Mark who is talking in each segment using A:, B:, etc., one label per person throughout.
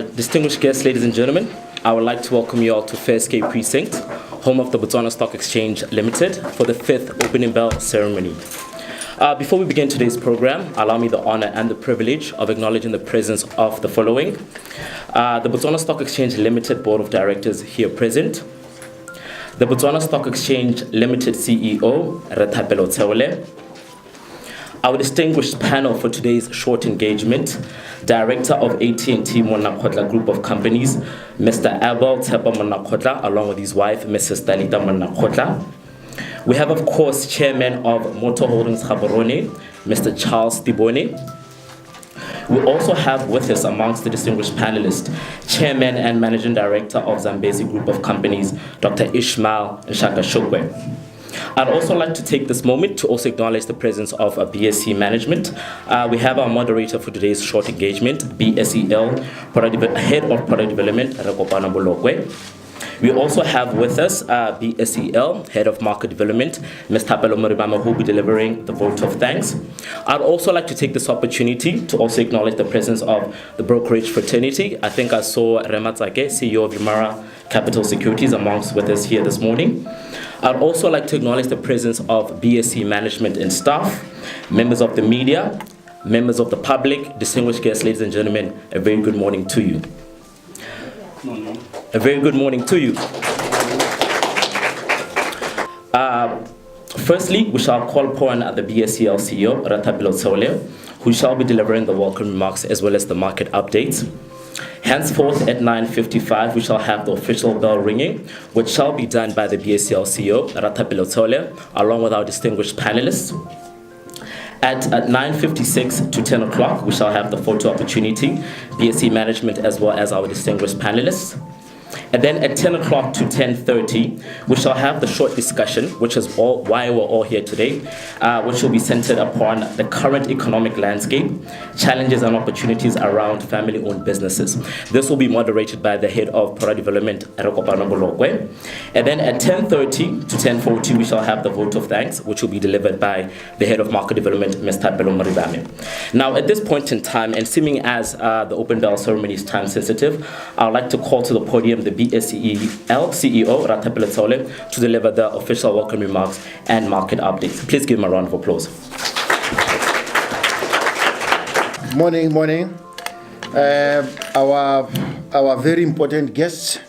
A: Distinguished guests, ladies and gentlemen, I would like to welcome you all to Fairskate Precinct, home of the Botswana Stock Exchange Limited, for the 5th opening bell ceremony. Before we begin today's program, allow me the honor and the privilege of acknowledging the presence of the following. The Botswana Stock Exchange Limited Board of Directors here present. The Botswana Stock Exchange Limited CEO, Rathapelo Tseole. Our distinguished panel for today's short engagement, Director of AT&T Monakotla Group of Companies, Mr. Abel Tepa Monakotla, along with his wife, Mrs. Dalita Monakotla. We have, of course, Chairman of Motor Holdings Gaborone, Mr. Charles Tibone. We also have with us amongst the distinguished panelists, Chairman and Managing Director of Zambezi Group of Companies, Dr. Ishmael Nshaka Shokwe. I'd also like to take this moment to also acknowledge the presence of BSC management. We have our moderator for today's short engagement, BSEL, Head of Product Development, Rakopana Bolokwe. We also have with us BSEL, Head of Market Development, Ms. Thapelo Moribama, who will be delivering the vote of thanks. I'd also like to take this opportunity to also acknowledge the presence of the brokerage fraternity. I think I saw Rematsake, CEO of Yumara Capital Securities, amongst with us here this morning. I'd also like to acknowledge the presence of BSC management and staff, members of the media, members of the public, distinguished guests, ladies and gentlemen, a very good morning to you. A very good morning to you. Firstly, we shall call upon the BSCL CEO, Rathapelo Tseole, who shall be delivering the welcome remarks as well as the market updates. Henceforth, at 9:55, we shall have the official bell ringing, which shall be done by the BSCL CEO, Rathapelo Tseole, along with our distinguished panelists. At 9:56 to 10 o'clock, we shall have the photo opportunity, BSC management as well as our distinguished panelists. And then at 10 o'clock to 10:30, we shall have the short discussion, which is why we're all here today, which will be centered upon the current economic landscape, challenges and opportunities around family-owned businesses. This will be moderated by the Head of Product Development, Rakopana Bolokwe. And then at 10:30 to 10:40, we shall have the vote of thanks, which will be delivered by the Head of Market Development, Ms. Thapelo Moribame. Now, at this point in time, and seeming as the open bell ceremony is time sensitive, I'd like to call to the podium the BSEL CEO, Rathapelo Tseole, to deliver the official welcome remarks and market updates. Please give him a round of applause.
B: Morning. Our very important guests,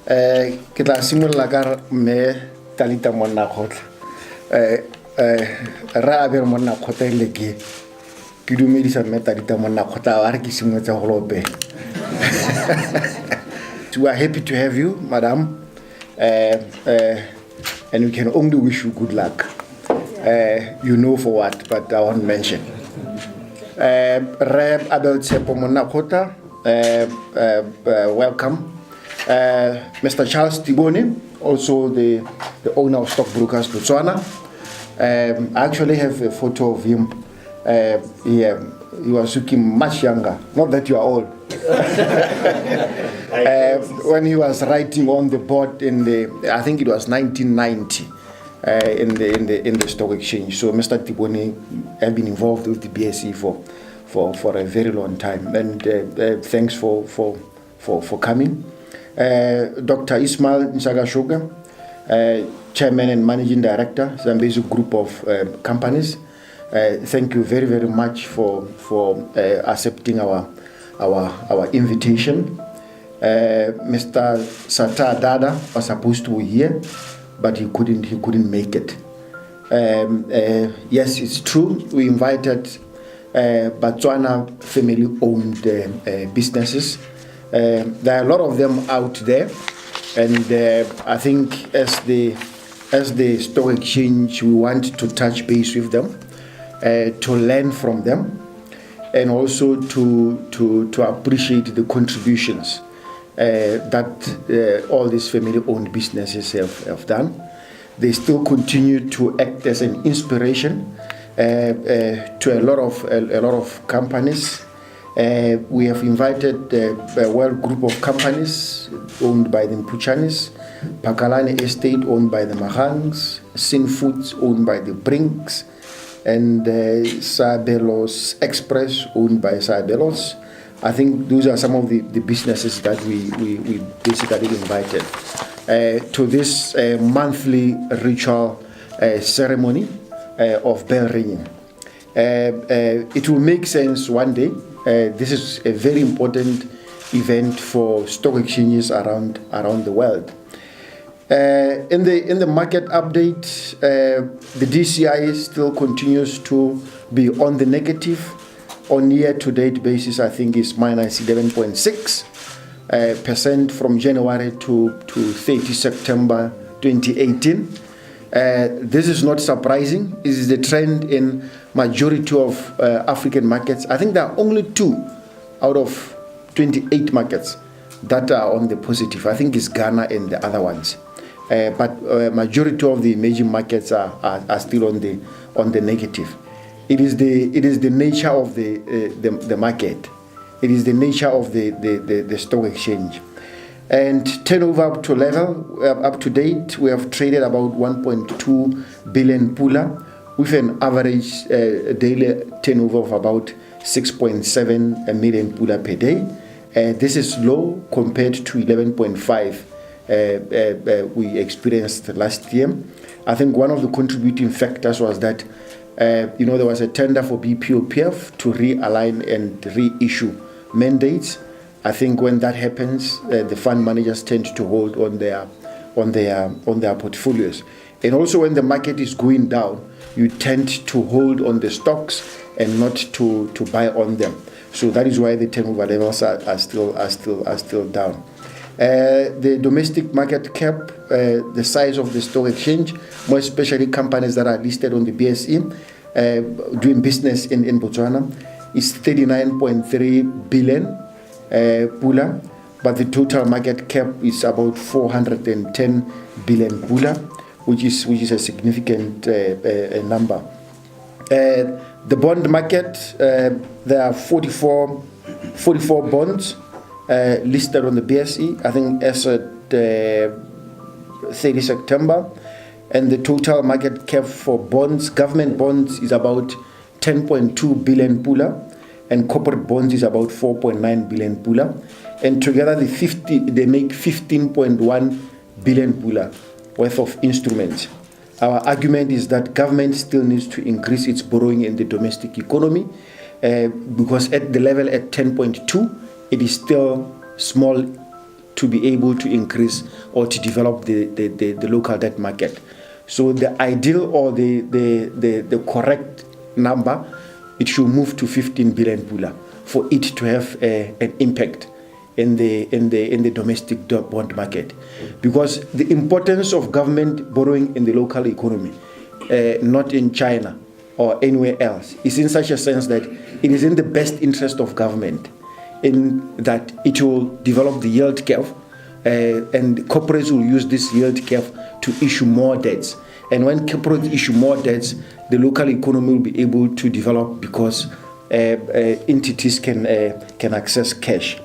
B: kita simula kar me Talita Monakotla, Raber Monakota legi, kidumiri me Talita Monakota arki simula holobe. We are happy to have you, madam, and we can only wish you good luck. You know for what, but I won't mention. Reb Abel Tepa Monakotla, welcome. Mr. Charles Tibone, also the owner of Stockbrokers Botswana. I actually have a photo of him. He was looking much younger. Not that you are old. When he was writing on the board I think it was 1990, in the stock exchange. So Mr. Tibone has been involved with the BSE for a very long time, and thanks for coming. Dr. Ishmael Nshaka Shokwe, Chairman and Managing Director, Zambezi Group of Companies. Thank you very, very much for accepting our invitation. Mr. Sata Dada was supposed to be here, but he couldn't make it. Yes, it's true. We invited Botswana family-owned businesses. There are a lot of them out there, and I think as the stock exchange, we want to touch base with them, to learn from them, and also to appreciate the contributions that all these family-owned businesses have done. They still continue to act as an inspiration to a lot of companies. We have invited a world group of companies owned by the Mpuchanis, Pakalani Estate owned by the Mahangs, Sin Foods owned by the Brinks, and Sabelos Express owned by Sabelos, I think those are some of the businesses that we basically invited to this monthly ritual ceremony of bell ringing. It will make sense one day. This is a very important event for stock exchanges around the world. In the market update, the DCI still continues to be on the negative. On year-to-date basis, I think it's minus 11.6% from January to 30 September 2018. This is not surprising. This is the trend in majority of African markets. I think there are only 2 out of 28 markets that are on the positive. I think it's Ghana and the other ones. But majority of the emerging markets are still on the negative. It is the nature of the market. It is the nature of the stock exchange. And turnover up to date, we have traded about 1.2 billion pula with an average daily turnover of about 6.7 million pula per day. This is low compared to 11.5 we experienced last year. I think one of the contributing factors was that there was a tender for BPOPF to realign and reissue mandates. I think when that happens, the fund managers tend to hold on their portfolios. And also when the market is going down, you tend to hold on the stocks and not to buy on them. So that is why the turnover levels are still down. The domestic market cap, the size of the stock exchange, more especially companies that are listed on the BSE, doing business in Botswana, is 39.3 billion pula, but the total market cap is about 410 billion pula, which is a significant number. The bond market, there are 44 bonds listed on the BSE, I think as at 30 September, and the total market cap for bonds, government bonds, is about 10.2 billion pula, and corporate bonds is about 4.9 billion pula, and together they make 15.1 billion pula worth of instruments. Our argument is that government still needs to increase its borrowing in the domestic economy because at the level at 10.2, it is still small to be able to increase or to develop the local debt market. So the ideal or the correct number, it should move to 15 billion pula for it to have an impact in the domestic bond market, because the importance of government borrowing in the local economy, not in China or anywhere else, is in such a sense that it is in the best interest of government in that it will develop the yield curve, and corporates will use this yield curve to issue more debts. And when corporates issue more debts, the local economy will be able to develop because entities can access cash.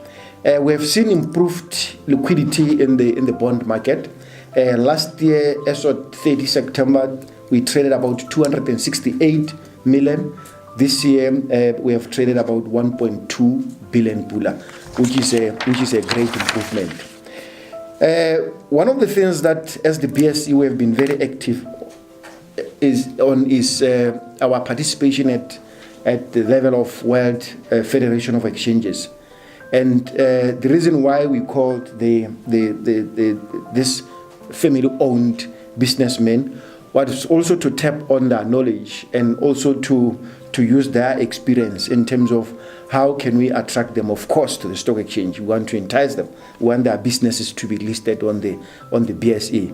B: We have seen improved liquidity in the bond market. Last year, as of 30 September, we traded about 268 million. This year, we have traded about 1.2 billion pula, which is a great improvement. One of the things that, as the BSE, we have been very active is our participation at the level of World Federation of Exchanges. And the reason why we called this family-owned businessmen was also to tap on their knowledge and also to use their experience in terms of how can we attract them, of course, to the stock exchange. We want to entice them. We want their businesses to be listed on the BSE.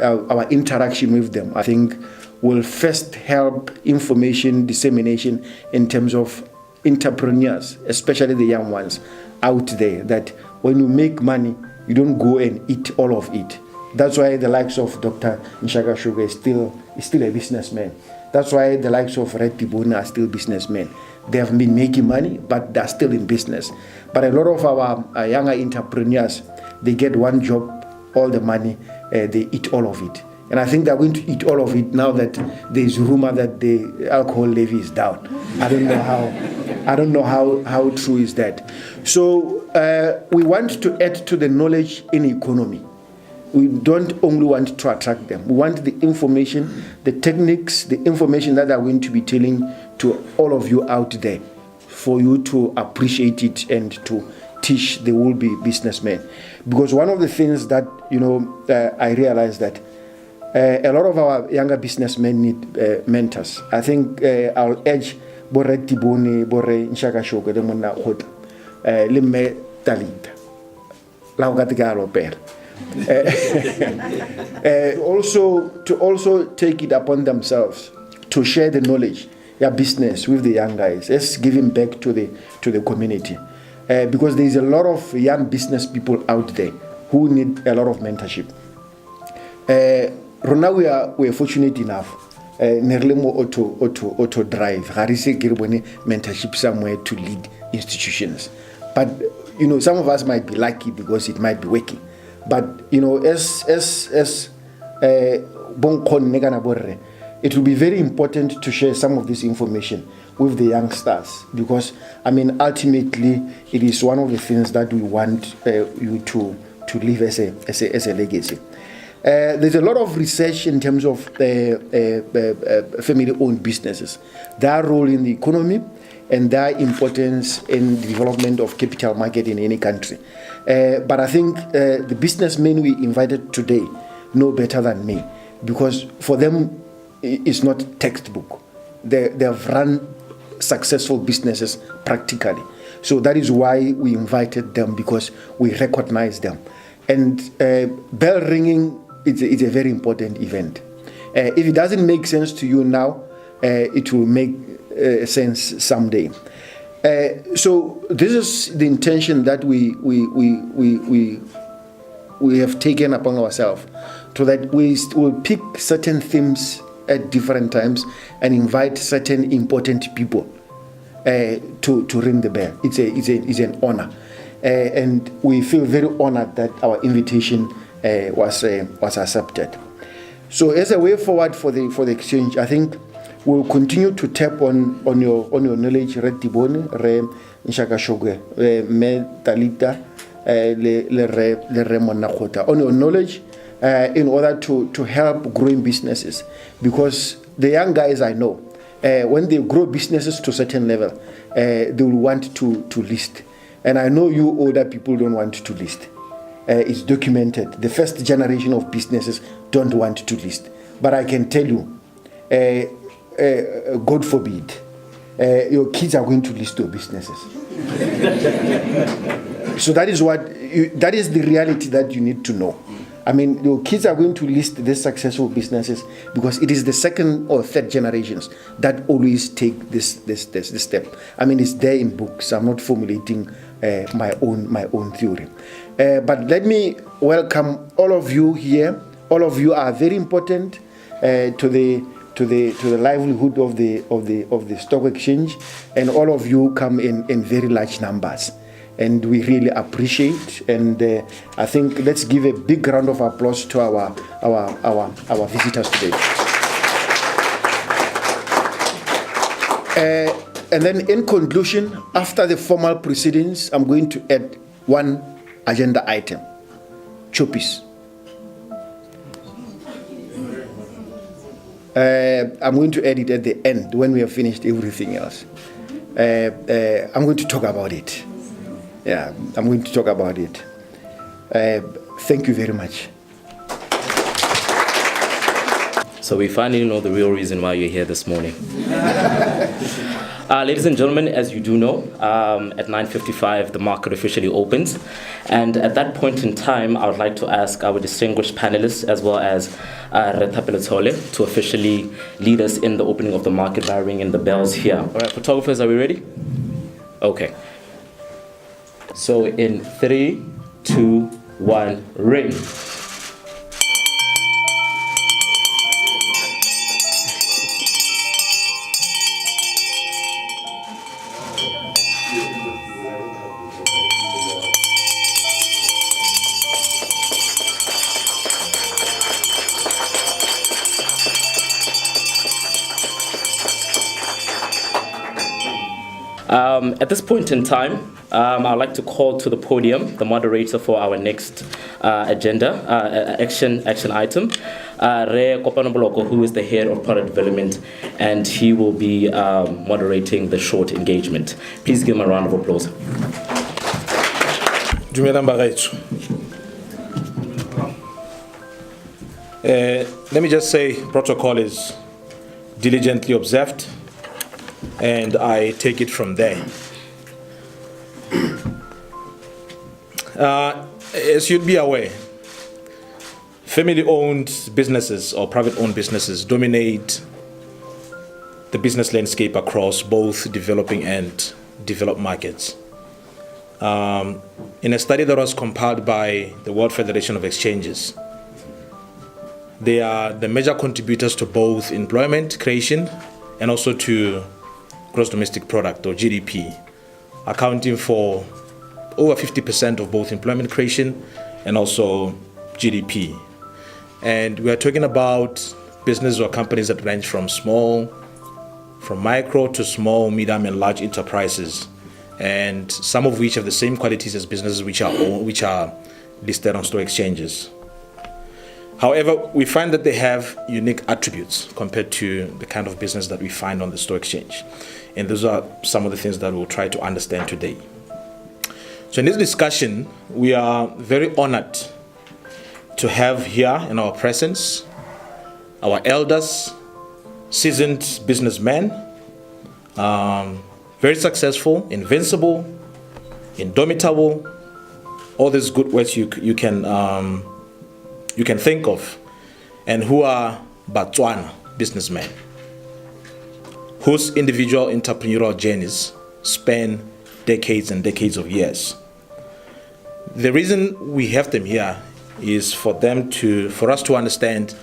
B: Our interaction with them, I think, will first help information dissemination in terms of entrepreneurs, especially the young ones out there, that when you make money, you don't go and eat all of it. That's why the likes of Dr. Nshaka Sugar is still a businessman. That's why the likes of Red Tibuna are still businessmen. They have been making money, but they're still in business. But a lot of our younger entrepreneurs, they get one job, all the money, they eat all of it. And I think they're going to eat all of it now that there's rumor that the alcohol levy is down. I don't know I don't know how true is that. So we want to add to the knowledge in economy. We don't only want to attract them. We want the information, the techniques, the information that I'm going to be telling to all of you out there for you to appreciate it and to teach the will-be businessmen. Because one of the things that, I realized that a lot of our younger businessmen need mentors. I think I'll urge Borre Tiboni, Borre Nshaka Shoko, the Mona Hota, Lime Talita, Laugatigaro Per. Also take it upon themselves to share the knowledge, their business with the young guys. Let's give him back to the community, because there is a lot of young business people out there who need a lot of mentorship. Rona we are fortunate enough. Nerlemo auto drive. Harise Girboni mentorship somewhere to lead institutions, but some of us might be lucky because it might be working. But as Bonkon Negana Borre, it will be very important to share some of this information with the youngsters, because ultimately it is one of the things that we want you to leave as a legacy. There's a lot of research in terms of family-owned businesses, their role in the economy and their importance in the development of capital market in any country. But I think the businessmen we invited today know better than me, because for them it's not textbook. They have run successful businesses practically. So that is why we invited them, because we recognize them. And bell ringing is a very important event. If it doesn't make sense to you now, it will make sense someday. So this is the intention that we have taken upon ourselves, so that we will pick certain themes at different times and invite certain important people to ring the bell. It's an honor, and we feel very honored that our invitation was accepted. So as a way forward for the exchange, I think we'll continue to tap on your knowledge, Re Tibone, Re Nshaka Shogwe, Me Talita, Le Re Monakota, on your knowledge in order to help growing businesses. Because the young guys I know, when they grow businesses to a certain level, they will want to list. And I know you older people don't want to list. It's documented. The first generation of businesses don't want to list. But I can tell you, God forbid, your kids are going to list your businesses. So that is the reality that you need to know. Your kids are going to list these successful businesses, because it is the second or third generations that always take this step. It's there in books. I'm not formulating my own theory. But let me welcome all of you here. All of you are very important to the livelihood of the stock exchange, and all of you come in very large numbers, and we really appreciate. And I think let's give a big round of applause to our visitors today. And then in conclusion, after the formal proceedings, I'm going to add one agenda item: Choppies. I'm going to add it at the end when we have finished everything else. I'm going to talk about it. Yeah, I'm going to talk about it. Thank you very much.
A: So we finally know the real reason why you're here this morning. Ladies and gentlemen, as you do know, at 9:55 the market officially opens, and at that point in time I would like to ask our distinguished panelists, as well as Rethapelo Tole, to officially lead us in the opening of the market by ringing the bells here. All right, photographers, are we ready? Okay. So in 3, 2, 1, ring. At this point in time, I'd like to call to the podium the moderator for our next action item, Re Kopanoboloko, who is the head of product development, and he will be moderating the short engagement. Please give him a round of applause.
C: Let me just say, protocol is diligently observed, and I take it from there. As you'd be aware, family-owned businesses or private-owned businesses dominate the business landscape across both developing and developed markets. In a study that was compiled by the World Federation of Exchanges, they are the major contributors to both employment creation and also to gross domestic product or GDP, accounting for over 50% of both employment creation and also GDP. And we are talking about business or companies that range from micro to small, medium, and large enterprises, and some of which have the same qualities as businesses which are listed on stock exchanges. However, we find that they have unique attributes compared to the kind of business that we find on the stock exchange. And those are some of the things that we'll try to understand today. So in this discussion, we are very honored to have here in our presence our elders, seasoned businessmen, very successful, invincible, indomitable, all these good words you can think of, and who are Botswana businessmen, whose individual entrepreneurial journeys span decades and decades of years. The reason we have them here is for us to understand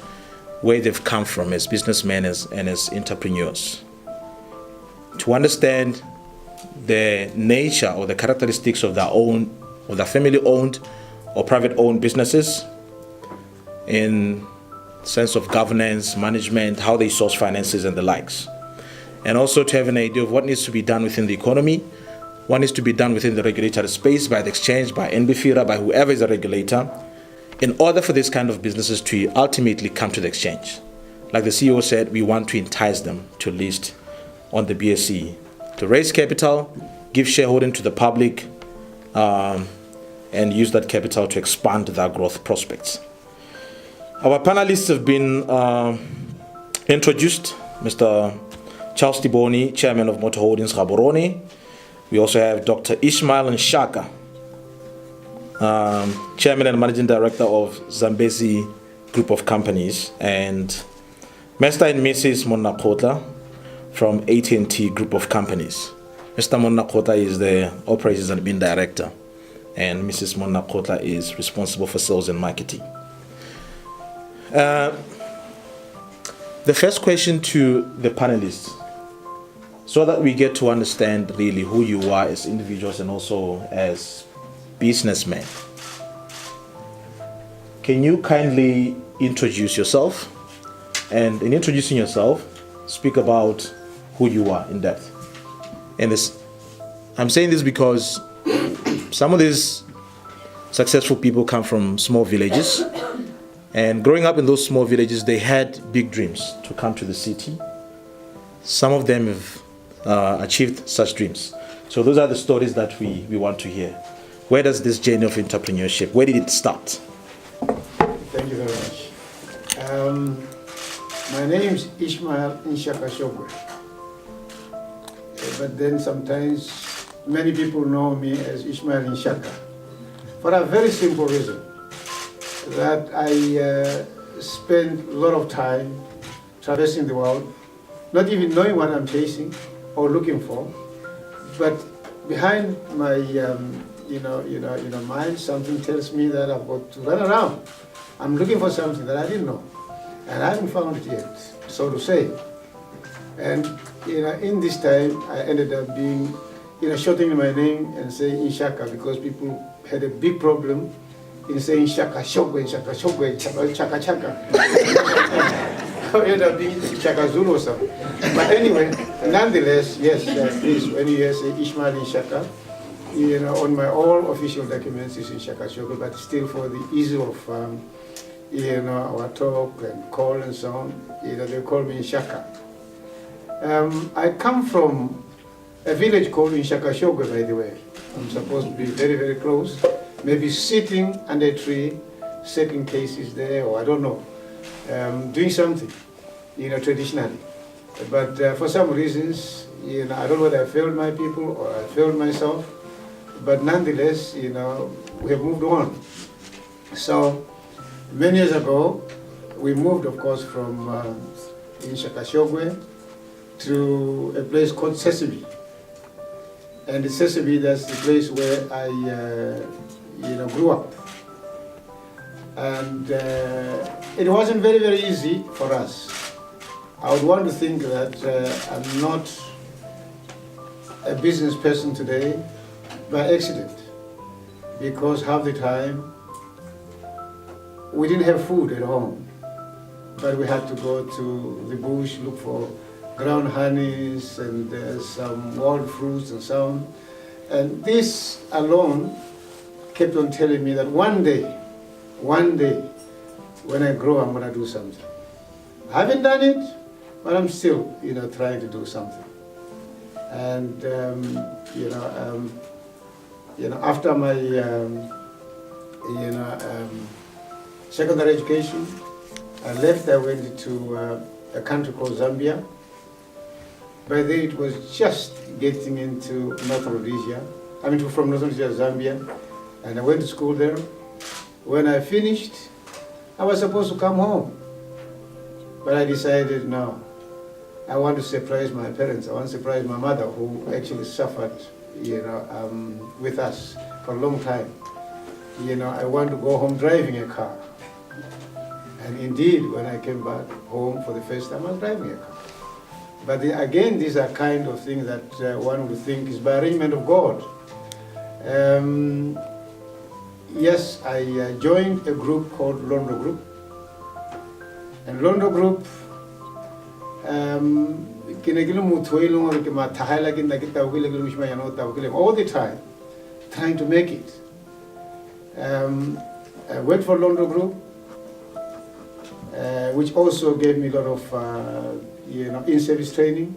C: where they've come from as businessmen and as entrepreneurs, to understand the nature or the characteristics of their own, or their family-owned or private-owned businesses, in sense of governance, management, how they source finances and the likes. And also to have an idea of what needs to be done within the economy, what needs to be done within the regulatory space, by the exchange, by NBFIRA, by whoever is a regulator, in order for this kind of businesses to ultimately come to the exchange. Like the CEO said, we want to entice them to list on the BSE, to raise capital, give shareholding to the public, and use that capital to expand their growth prospects. Our panelists have been introduced. Mr. Charles Tiboni, Chairman of Motor Holdings Gaborone. We also have Dr. Ishmael Nshaka, Chairman and Managing Director of Zambezi Group of Companies, and Mr. and Mrs. Monnakgotla from AT&T Group of Companies. Mr. Monnakgotla is the Operations and Admin Director, and Mrs. Monnakgotla is responsible for sales and marketing. The first question to the panelists, so that we get to understand really who you are as individuals and also as businessmen. Can you kindly introduce yourself? And in introducing yourself, speak about who you are in depth. And I'm saying this because some of these successful people come from small villages. And growing up in those small villages, they had big dreams to come to the city. Some of them have achieved such dreams. So those are the stories that we want to hear. Where does this journey of entrepreneurship, where did it start?
D: Thank you very much. My name is Ishmael Nshaka Shogwe. But then sometimes many people know me as Ishmael Nshaka for a very simple reason, that I spend a lot of time traversing the world, not even knowing what I'm chasing or looking for, but behind my mind, something tells me that I've got to run around. I'm looking for something that I didn't know, and I haven't found it yet, so to say. And in this time, I ended up being, shortening my name and saying Nshaka, because people had a big problem in saying Shaka Shogwe, Shaka Shogwe, Chaka Chaka. I ended up being Shaka Zulu or something. But anyway, nonetheless, yes, please, when you say Ishmael in Shaka, you know, on my all official documents it's in Shaka Shoko, but still for the ease of, you know, our talk and call and so on, you know, they call me Shaka. I come from a village called Inshakashogwe, by the way. I'm supposed to be very, very close. Maybe sitting under a tree, setting cases there, or I don't know, doing something, you know, traditionally. But for some reasons, you know, I don't know whether I failed my people or I failed myself, but nonetheless, you know, we have moved on. So many years ago, we moved, of course, from Inshakashogwe to a place called Sesebe. And the Sesebe, that's the place where I you know, grew up. And it wasn't very, very easy for us. I would want to think that I'm not a business person today by accident, because half the time we didn't have food at home, but we had to go to the bush, look for ground honeys and some wild fruits and so on. And this alone kept on telling me that one day, when I grow, I'm going to do something. I haven't done it, but I'm still, you know, trying to do something. And you know, after my secondary education, I left. I went to a country called Zambia. By then, it was just getting into North Rhodesia. I mean, from North Rhodesia, Zambia, and I went to school there. When I finished, I was supposed to come home, but I decided no. I want to surprise my parents. I want to surprise my mother, who actually suffered, you know, with us for a long time. You know, I want to go home driving a car. And indeed, when I came back home for the first time, I was driving a car. But again, these are kind of things that one would think is by arrangement of God. Yes, I joined a group called Londo Group. And Londo Group, all the time, trying to make it. I worked for Londo Group, which also gave me a lot of you know, in-service training.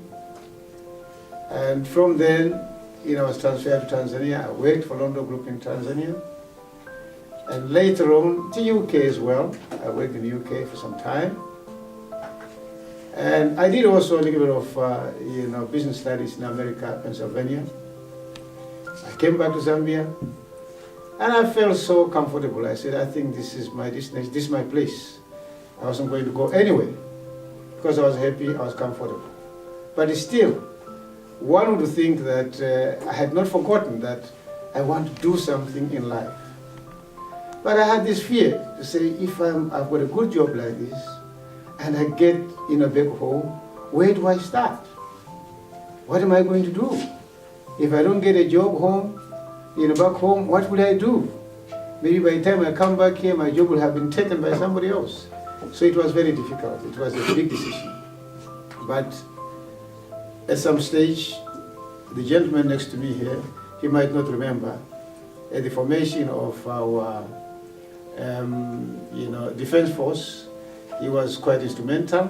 D: And from then, you know, I was transferred to Tanzania. I worked for Londo Group in Tanzania. And later on, to UK as well. I worked in the UK for some time. And I did also a little bit of, you know, business studies in America, Pennsylvania. I came back to Zambia, and I felt so comfortable. I said, I think this is my destination, this is my place. I wasn't going to go anywhere, because I was happy, I was comfortable. But still, one would think that I had not forgotten that I want to do something in life. But I had this fear to say, if I've got a good job like this, and I get, you know, back home, where do I start? What am I going to do? If I don't get a job home, you know, back home, what will I do? Maybe by the time I come back here, my job will have been taken by somebody else. So it was very difficult. It was a big decision. But at some stage, the gentleman next to me here, he might not remember, at the formation of our you know, defense force, he was quite instrumental,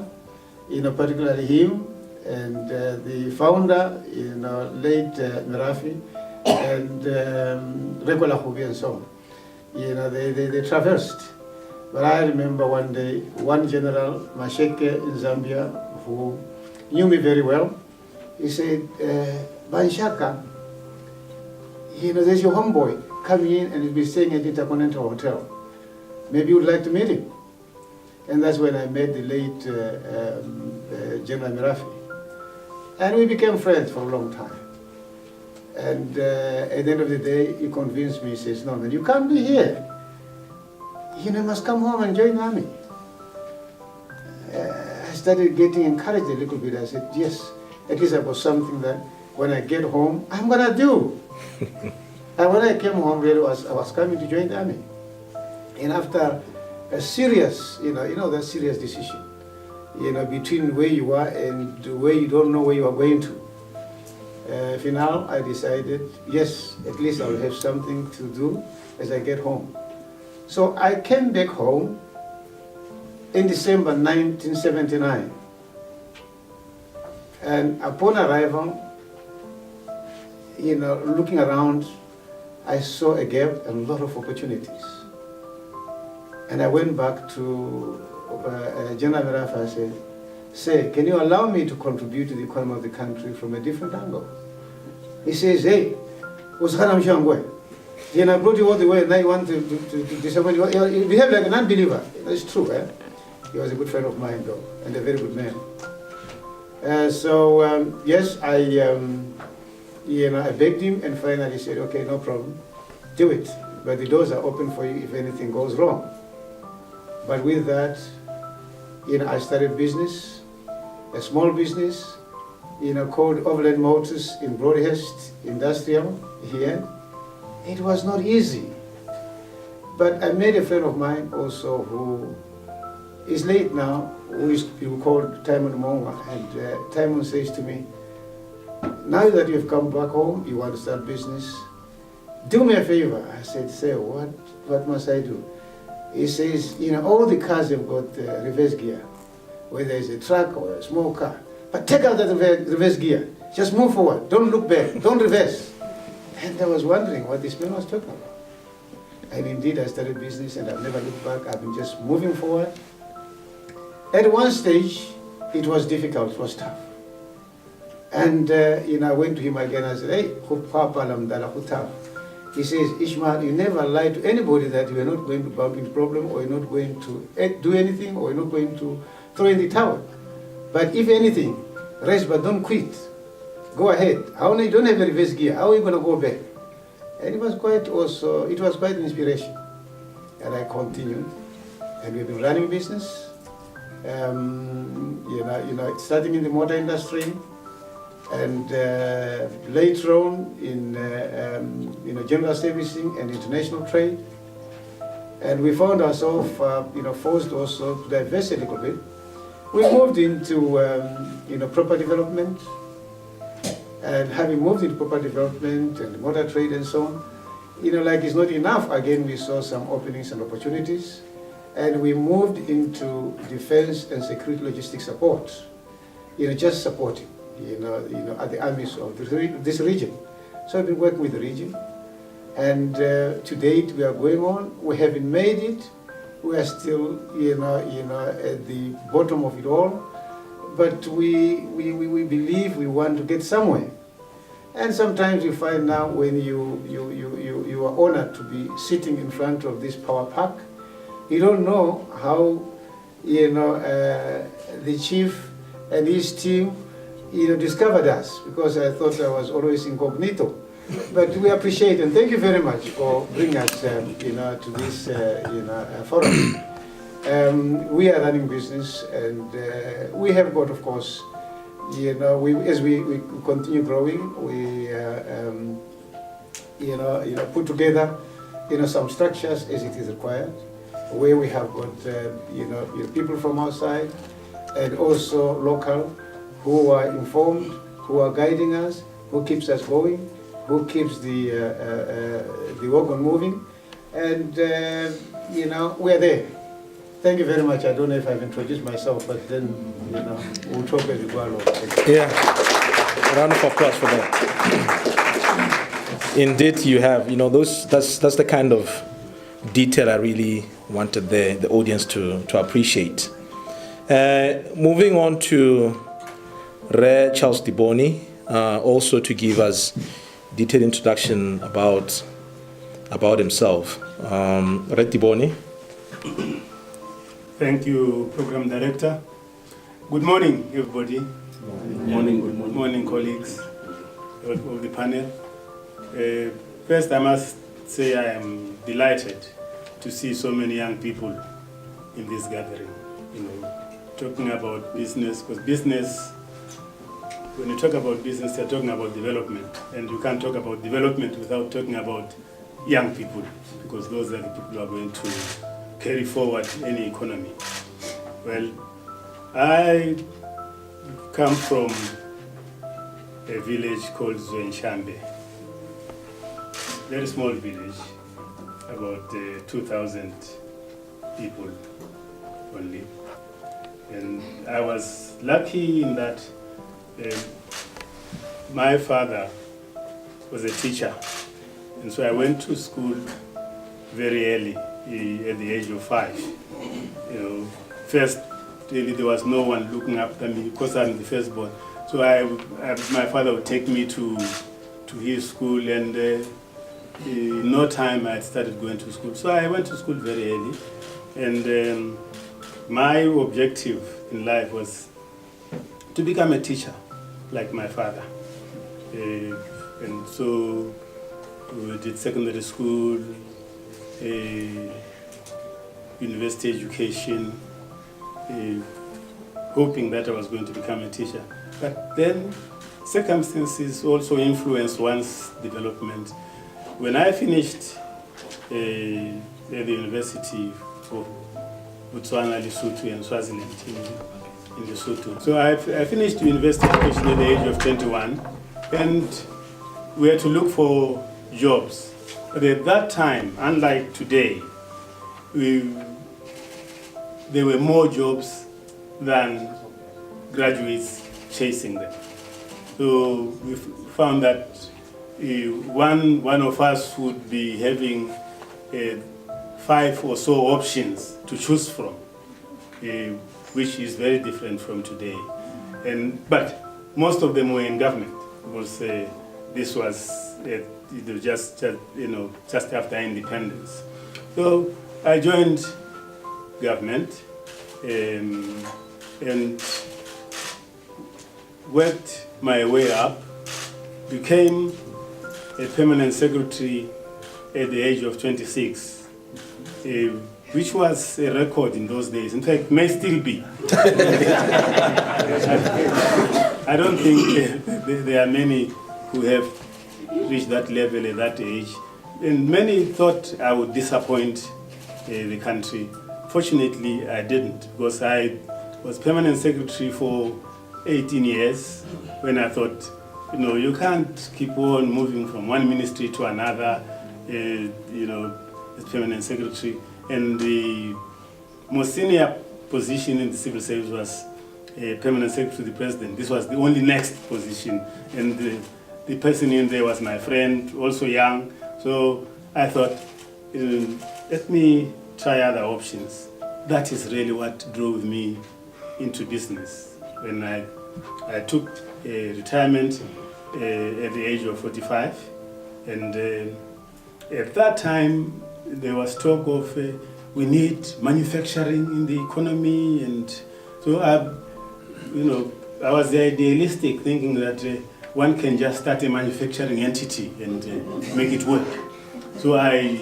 D: you know, particularly him and the founder, you know, late Merafi, and Rekola Hubi and so on. You know, they traversed. But I remember one day, one general, Masheke in Zambia, who knew me very well, he said, Banshaka, you know, there's your homeboy coming in and he'll be staying at Intercontinental Hotel. Maybe you would like to meet him. And that's when I met the late General Merafi. And we became friends for a long time. And at the end of the day, he convinced me, he says, no, man, you can't be here. You know, you must come home and join the army. I started getting encouraged a little bit. I said, yes, at least I was something that when I get home, I'm going to do. And when I came home, really, I was coming to join the army. And after a serious, you know that serious decision, between where you are and where you don't know where you are going to. Final, I decided, yes, at least I'll have something to do as I get home. So I came back home in December 1979. And upon arrival, looking around, I saw a gap and a lot of opportunities. And I went back to General Merafa and said, "Say, can you allow me to contribute to the economy of the country from a different angle?" He says, "Hey, Uskana Mshangwe, I brought you all the way, and now you want to disappoint you. You behave like an unbeliever." That's true, eh? He was a good friend of mine, though, and a very good man. Yes, I begged him, and finally said, "Okay, no problem, do it. But the doors are open for you if anything goes wrong." But with that, I started business, a small business, called Overland Motors in Broadhurst Industrial here. It was not easy. But I made a friend of mine also who is late now, who is called Timon Monga. And Timon says to me, "Now that you've come back home, you want to start business, do me a favor." I said, "Sir, what must I do?" He says, all the cars have got reverse gear, whether it's a truck or a small car. But take out that reverse gear. Just move forward. Don't look back. Don't reverse. And I was wondering what this man was talking about. And indeed, I started business and I've never looked back. I've been just moving forward. At one stage, it was difficult. It was tough. And, I went to him again. I said, "Hey, he says, "Ishmael, you never lie to anybody that you are not going to bump into problem, or you're not going to do anything, or you're not going to throw in the towel. But if anything, rest but don't quit. Go ahead. You don't have a reverse gear. How are you going to go back?" And it was quite an inspiration. And I continued. And we've been running business, starting in the motor industry, and later on in general servicing and international trade. And we found ourselves forced also to divest a little bit. We moved into property development, and having moved into property development and motor trade and so on, like it's not enough. Again, we saw some openings and opportunities, and we moved into defense and security logistics support. Just supporting. At the armies of this region. So I've been working with the region, and to date we are going on. We haven't made it. We are still, at the bottom of it all, but we believe we want to get somewhere. And sometimes you find now when you are honored to be sitting in front of this power pack, you don't know how, the chief and his team discovered us, because I thought I was always incognito. But we appreciate and thank you very much for bringing us, to this, forum. We are running business, and we have got, of course, as we continue growing, we, put together, some structures as it is required, where we have got, people from outside and also local, who are informed, who are guiding us, who keeps us going, who keeps the wagon moving, and we're there. Thank you very much. I don't know if I've introduced myself, but then we'll talk as we go along.
C: Yeah, a round of applause for that. Indeed, you have. That's the kind of detail I really wanted the audience to appreciate. Moving on to Re Charles Diboni, also to give us detailed introduction about himself. Re Diboni.
E: Thank you, Program Director. Good morning, everybody. Good morning, colleagues of the panel. First, I must say I am delighted to see so many young people in this gathering. Talking about business, because business, when you talk about business, you're talking about development, and you can't talk about development without talking about young people, because those are the people who are going to carry forward any economy. Well, I come from a village called Zwenshambe, very small village, about 2,000 people only. And I was lucky in that my father was a teacher, and so I went to school very early, at the age of 5. You know, first, really, there was no one looking after me because I'm the firstborn. So my father would take me to his school, and in no time I started going to school. So I went to school very early, and my objective in life was to become a teacher, like my father. And so we did secondary school, university education, hoping that I was going to become a teacher. But then circumstances also influenced one's development. When I finished at the University of Botswana, Lesotho, and Swaziland in Lesotho. So I finished university education at the age of 21, and we had to look for jobs. But at that time, unlike today, there were more jobs than graduates chasing them. So we found that one of us would be having 5 or so options to choose from, which is very different from today. But most of them were in government, because this was just after independence. So I joined government and worked my way up, became a permanent secretary at the age of 26, which was a record in those days. In fact, may still be. I don't think there are many who have reached that level at that age. And many thought I would disappoint the country. Fortunately, I didn't, because I was permanent secretary for 18 years when I thought, you can't keep on moving from one ministry to another, as permanent secretary. And the most senior position in the civil service was permanent secretary to the president. This was the only next position. And the person in there was my friend, also young. So I thought, let me try other options. That is really what drove me into business. When I took retirement at the age of 45, and at that time there was talk of we need manufacturing in the economy, and so I was idealistic, thinking that one can just start a manufacturing entity and make it work. So I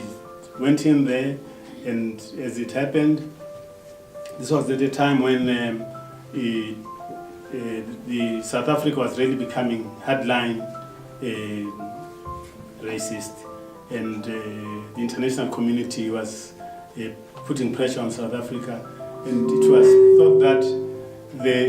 E: went in there, and as it happened, this was at the time when the South Africa was really becoming hardline racist, and the international community was putting pressure on South Africa, and it was thought that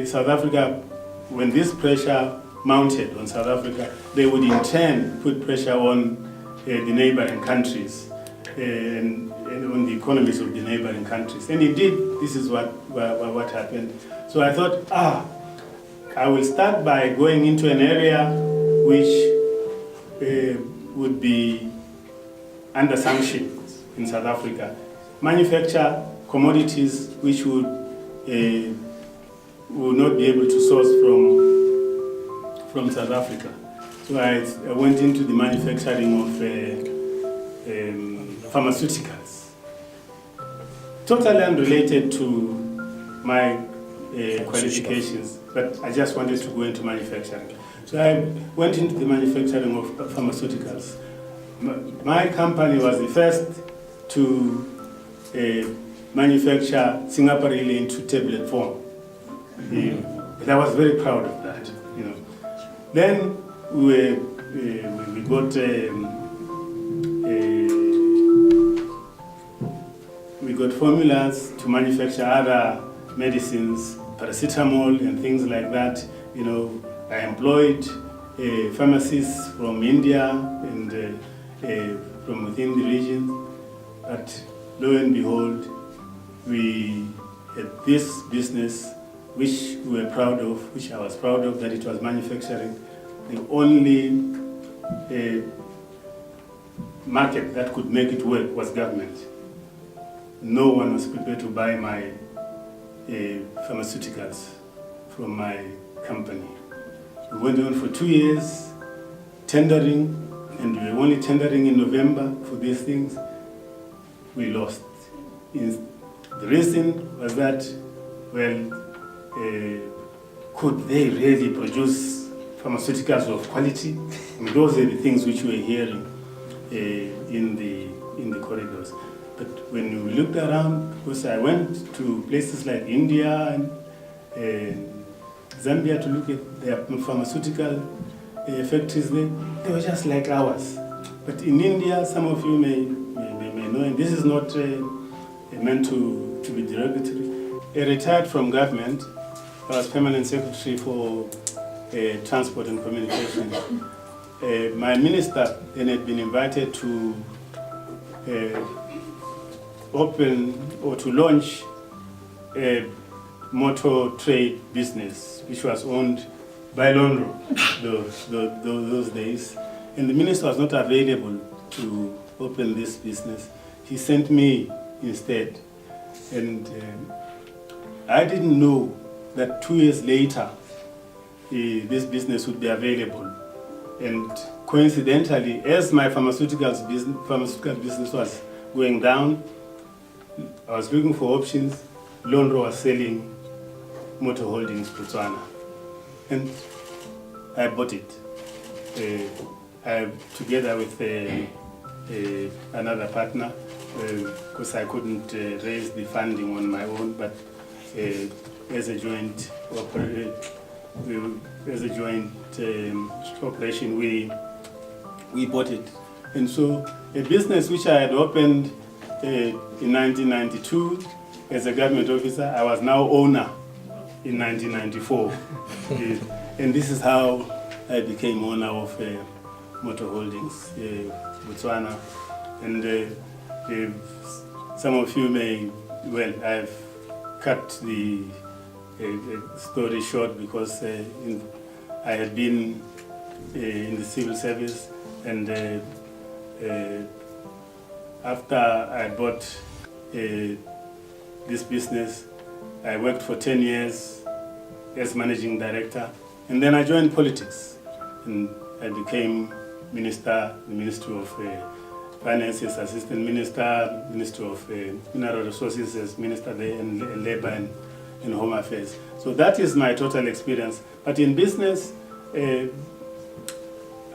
E: South Africa, when this pressure mounted on South Africa, they would in turn put pressure on the neighboring countries and on the economies of the neighboring countries. And indeed, this is what happened. So I thought, I will start by going into an area which would be under sanctions in South Africa, manufacture commodities which would not be able to source from South Africa. So I went into the manufacturing of pharmaceuticals, totally unrelated to my qualifications, but I just wanted to go into manufacturing. So I went into the manufacturing of pharmaceuticals. My company was the first to manufacture Singaporean into tablet form. And I was very proud of that. Then we got we got formulas to manufacture other medicines paracetamol and things like that. You know, I employed pharmacists from India and from within the region. But lo and behold, we had this business which we were proud of, which I was proud of, that it was manufacturing. The only market that could make it work was government. No one was prepared to buy my pharmaceuticals from my company. We went on for 2 years tendering, and we were only tendering in November for these things. We lost. The reason was that, well, could they really produce pharmaceuticals of quality? I mean, those are the things which we were hearing in the corridors. But when we looked around, because I went to places like India and Zambia to look at their pharmaceutical factories there, they were just like ours. But in India, some of you may know, and this is not meant to be derogatory. I retired from government. I was permanent secretary for transport and communication. My minister then had been invited to open or to launch a motor trade business, which was owned by Lonro those days. And the minister was not available to open this business. He sent me instead. And I didn't know that 2 years later, this business would be available. And coincidentally, as my pharmaceutical business was going down, I was looking for options. Lonro was selling Motor Holdings Botswana. And I bought it. Together with another partner, because I couldn't raise the funding on my own, but as a joint operation, we bought it. And so a business which I had opened in 1992 as a government officer, I was now owner in 1994. And this is how I became owner of Motor Holdings Botswana. And some of you may, well, I've cut the story short because I had been in the civil service, and after I bought this business, I worked for 10 years as managing director, and then I joined politics, and I became minister, the Ministry of Finance as assistant minister, Ministry of Mineral Resources as minister there, and Labor and Home Affairs. So that is my total experience. But in business,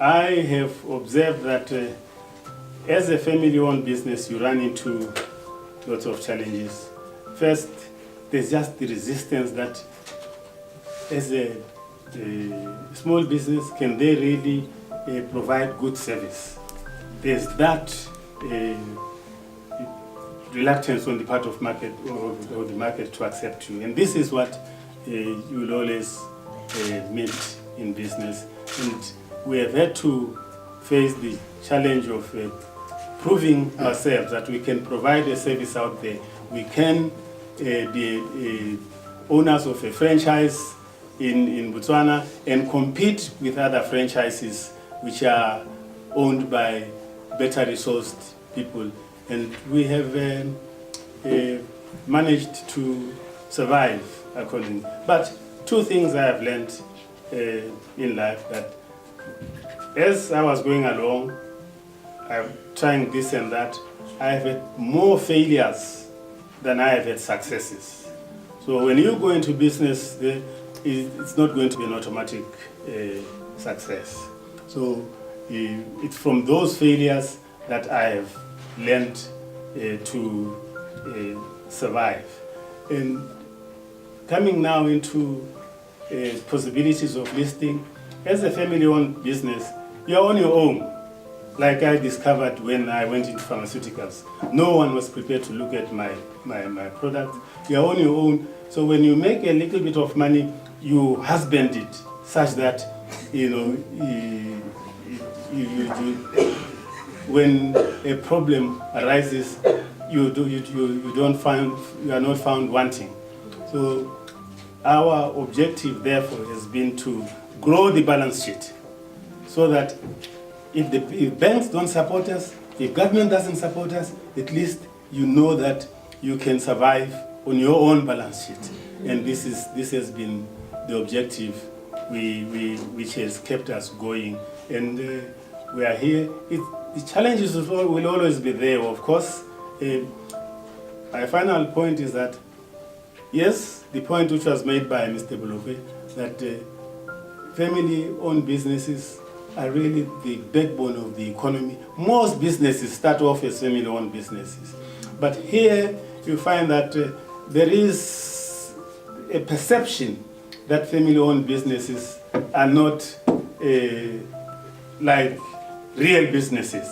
E: I have observed that as a family-owned business, you run into lots of challenges. First, there's just the resistance that as a small business, can they really provide good service? There's that reluctance on the part of market or the market to accept you, and this is what you will always meet in business. And we have had to face the challenge of proving ourselves that we can provide a service out there. We can be owners of a franchise in Botswana and compete with other franchises which are owned by better resourced people. And we have managed to survive accordingly. But two things I have learned in life, that as I was going along, I'm trying this and that, I have had more failures than I have had successes. So when you go into business, it's not going to be an automatic success. So it's from those failures that I have learned to survive. And coming now into possibilities of listing, as a family-owned business, you're on your own. Like I discovered when I went into pharmaceuticals, no one was prepared to look at my product. You're on your own, So when you make a little bit of money, you husband it such that, when a problem arises, you are not found wanting. So our objective, therefore, has been to grow the balance sheet, so that if banks don't support us, if government doesn't support us, at least you know that you can survive on your own balance sheet. And this has been the objective which has kept us going. And we are here. The challenges will always be there, of course. My final point is that, yes, the point which was made by Mr. Bolope, that family-owned businesses are really the backbone of the economy. Most businesses start off as family-owned businesses. But here you find that there is a perception that family-owned businesses are not like real businesses.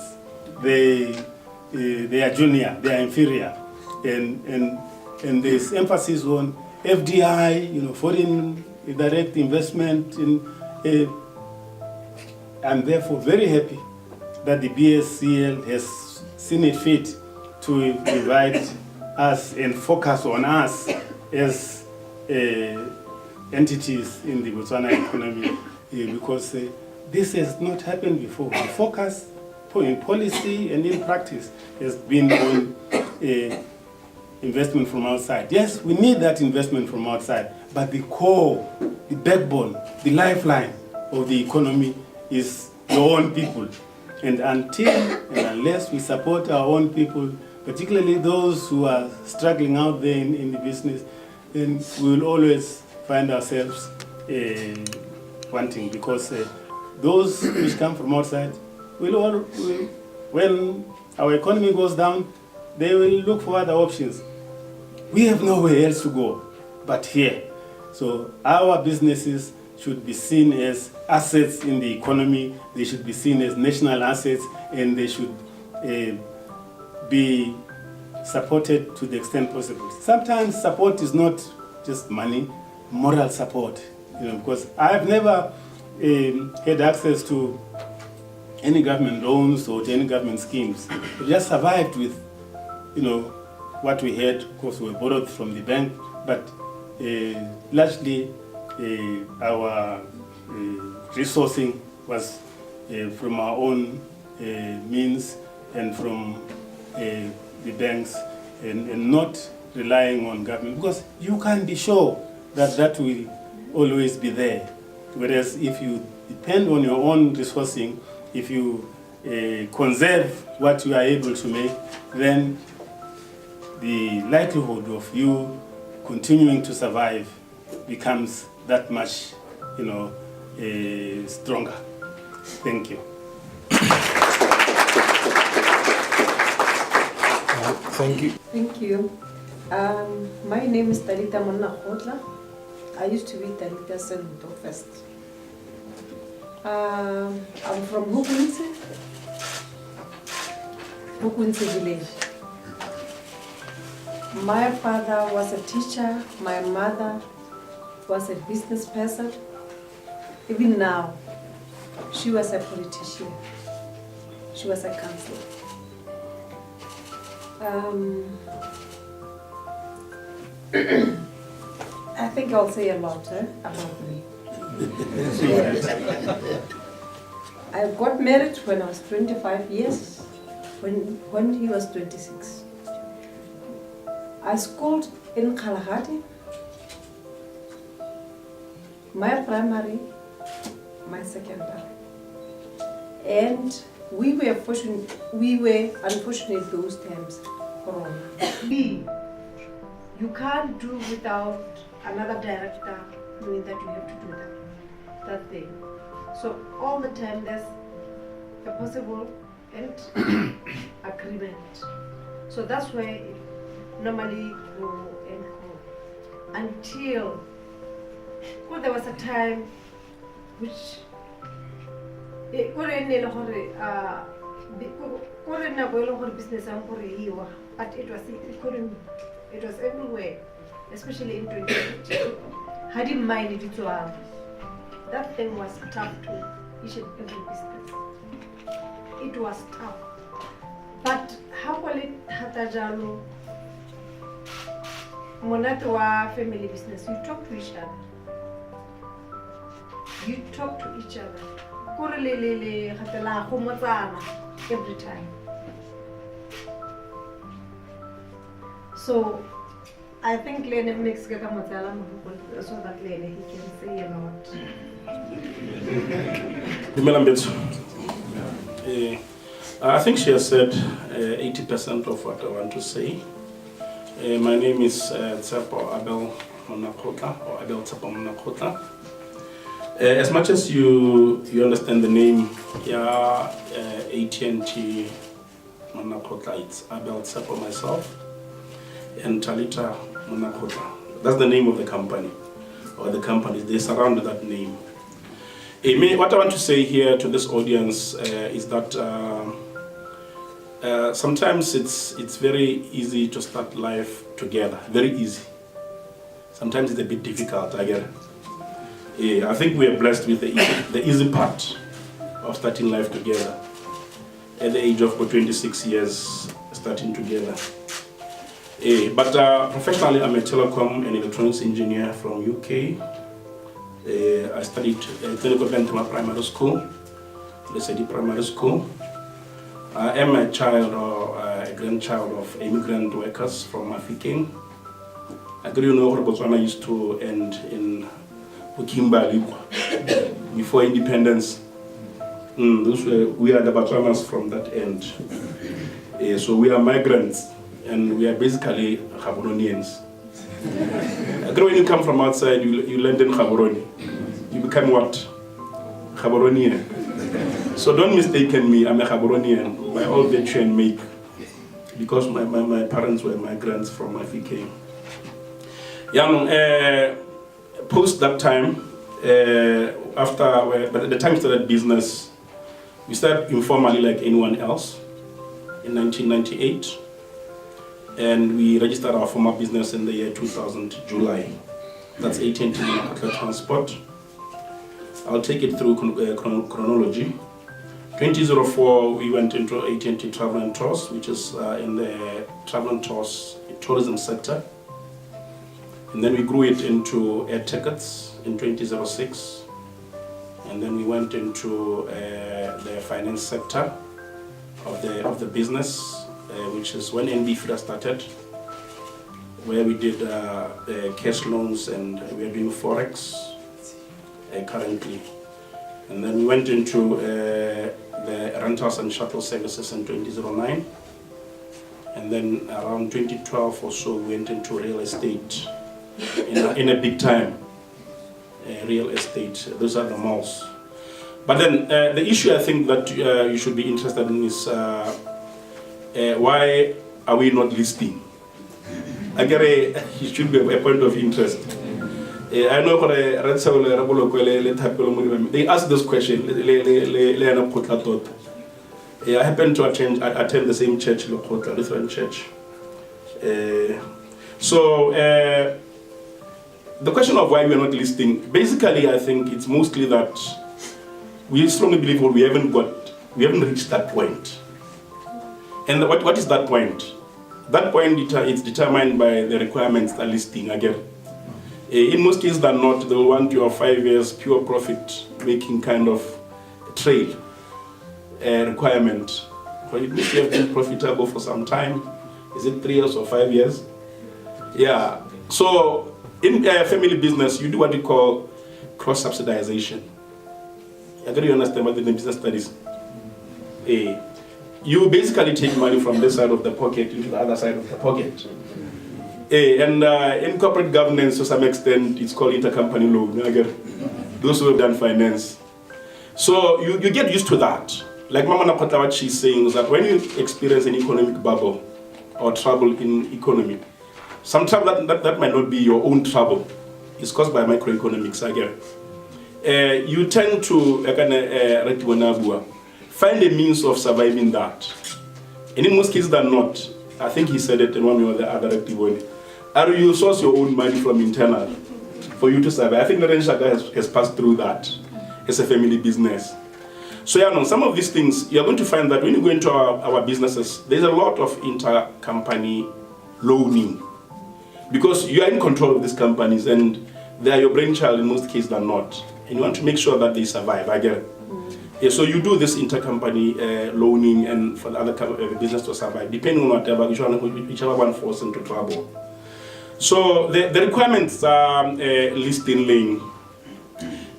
E: They are junior, they are inferior. And there's emphasis on FDI, foreign direct investment. I'm therefore very happy that the BSCL has seen it fit to invite us and focus on us as entities in the Botswana economy, because this has not happened before. The focus in policy and in practice has been on investment from outside. Yes, we need that investment from outside, but the core, the backbone, the lifeline of the economy is your own people. And until and unless we support our own people, particularly those who are struggling out there in the business, then we will always find ourselves wanting, because those which come from outside when our economy goes down, they will look for other options. We have nowhere else to go but here. So our businesses should be seen as assets in the economy. They should be seen as national assets, and they should be supported to the extent possible. Sometimes support is not just money, moral support. Because I've never had access to any government loans or to any government schemes. We just survived with, what we had. Of course, we borrowed from the bank, but largely our resourcing was from our own means and from the banks, and not relying on government, because you can be sure that that will always be there. Whereas if you depend on your own resourcing, if you conserve what you are able to make, then the likelihood of you continuing to survive becomes that much, stronger. Thank you.
C: Thank you.
F: Thank you. My name is Talita Monna Khotla. I used to be Talita Senhuto first. I'm from Hukunzi village. My father was a teacher, my mother was a business person. Even now, she was a politician. She was a councillor. I think I'll say a lot about me. I got married when I was 25 years, when he was 26. I schooled in Kalahari, my primary, my secondary. And we were unfortunate those times, Corona. You can't do without another director knowing that you have to do that thing. So all the time there's a possible and agreement. So that's where it normally go and go. Until, well, there was a time which business, but it was economy. It was everywhere. especially in 2015. I didn't mind it at all. That thing was tough to each and every business. It was tough. But how will it hatajalo? Monatwa family business, you talk to each other. You talk to each other. Every time. So I think Lene makes get a Matala so that Lene he can say a lot.
E: I think she has said 80% of what I want to say. My name is Tsepo Abel Monakota, or Abel Tsepo Monakota. As much as you understand the name, AT&T Monakota, it's Abel Tsepo myself, and Talita Monakota. That's the name of the company, or the companies, they surround that name. What I want to say here to this audience is that sometimes it's very easy to start life together, very easy. Sometimes it's a bit difficult, I get it. I think we are blessed with the easy part of starting life together. At the age of 26 years, starting together. But professionally, I'm a telecom and electronics engineer from UK. I studied clinical Bentama Primary School, Lesedi Primary School. I am a child or a grandchild of immigrant workers from Mafikeng. I agree, Botswana used to end in Ukimba before independence. We are the Botswanas from that end. So we are migrants and we are basically Gaboronians. When you come from outside, you land in Gaborone. You become what? Gaboronian. So don't mistake me, I'm a Gaboronian by all that you make. Because my parents were migrants from Mafikeng. Post that time, but at the time we started business, we started informally like anyone else in 1998. And we registered our formal business in the year 2000, July. That's AT&T Transport. I'll take it through chronology. 2004, we went into AT&T Travel and Tours, which is in the travel and tours tourism sector. And then we grew it into air tickets in 2006. And then we went into the finance sector of the business, which is when NB started, where we did cash loans and we are doing Forex currently. And then we went into the rentals and shuttle services in 2009. And then around 2012 or so, we went into real estate in a big time. Real estate, those are the malls. But then the issue I think that you should be interested in is why are we not listing? I get it should be a point of interest. I know they ask this question. I happen to attend the same church, Lutheran Church. So the question of why we are not listing, basically I think it's mostly that we strongly believe we haven't reached that point. And what is that point? That point is determined by the requirements that listing again. In most cases than not, they will want your 5 years pure profit making kind of trail requirement. But it means you have been profitable for some time. Is it 3 years or 5 years? Yeah. So in family business, you do what you call cross-subsidization. I think you understand what the business studies. You basically take money from this side of the pocket into the other side of the pocket. And in corporate governance, to some extent, it's called intercompany loan. Those who have done finance. So you get used to that. Like Mama Nakota, what she's saying is that when you experience an economic bubble or trouble in economy, sometimes that might not be your own trouble. It's caused by microeconomics, I get it. You tend to find a means of surviving that. And in most cases than not, I think he said it in one way or the other,
G: Or you source your own money from internal for you to survive. I think Naren Shaka has passed through that as a family business. So yeah, no, some of these things, you're going to find that when you go into our businesses, there's a lot of intercompany loaning. Because you are in control of these companies and they are your brainchild in most cases than not. And you want to make sure that they survive, I get it. Yeah, so you do this intercompany loaning and for the other business to survive, depending on whatever, whichever one falls into trouble. So the requirements are listing laying.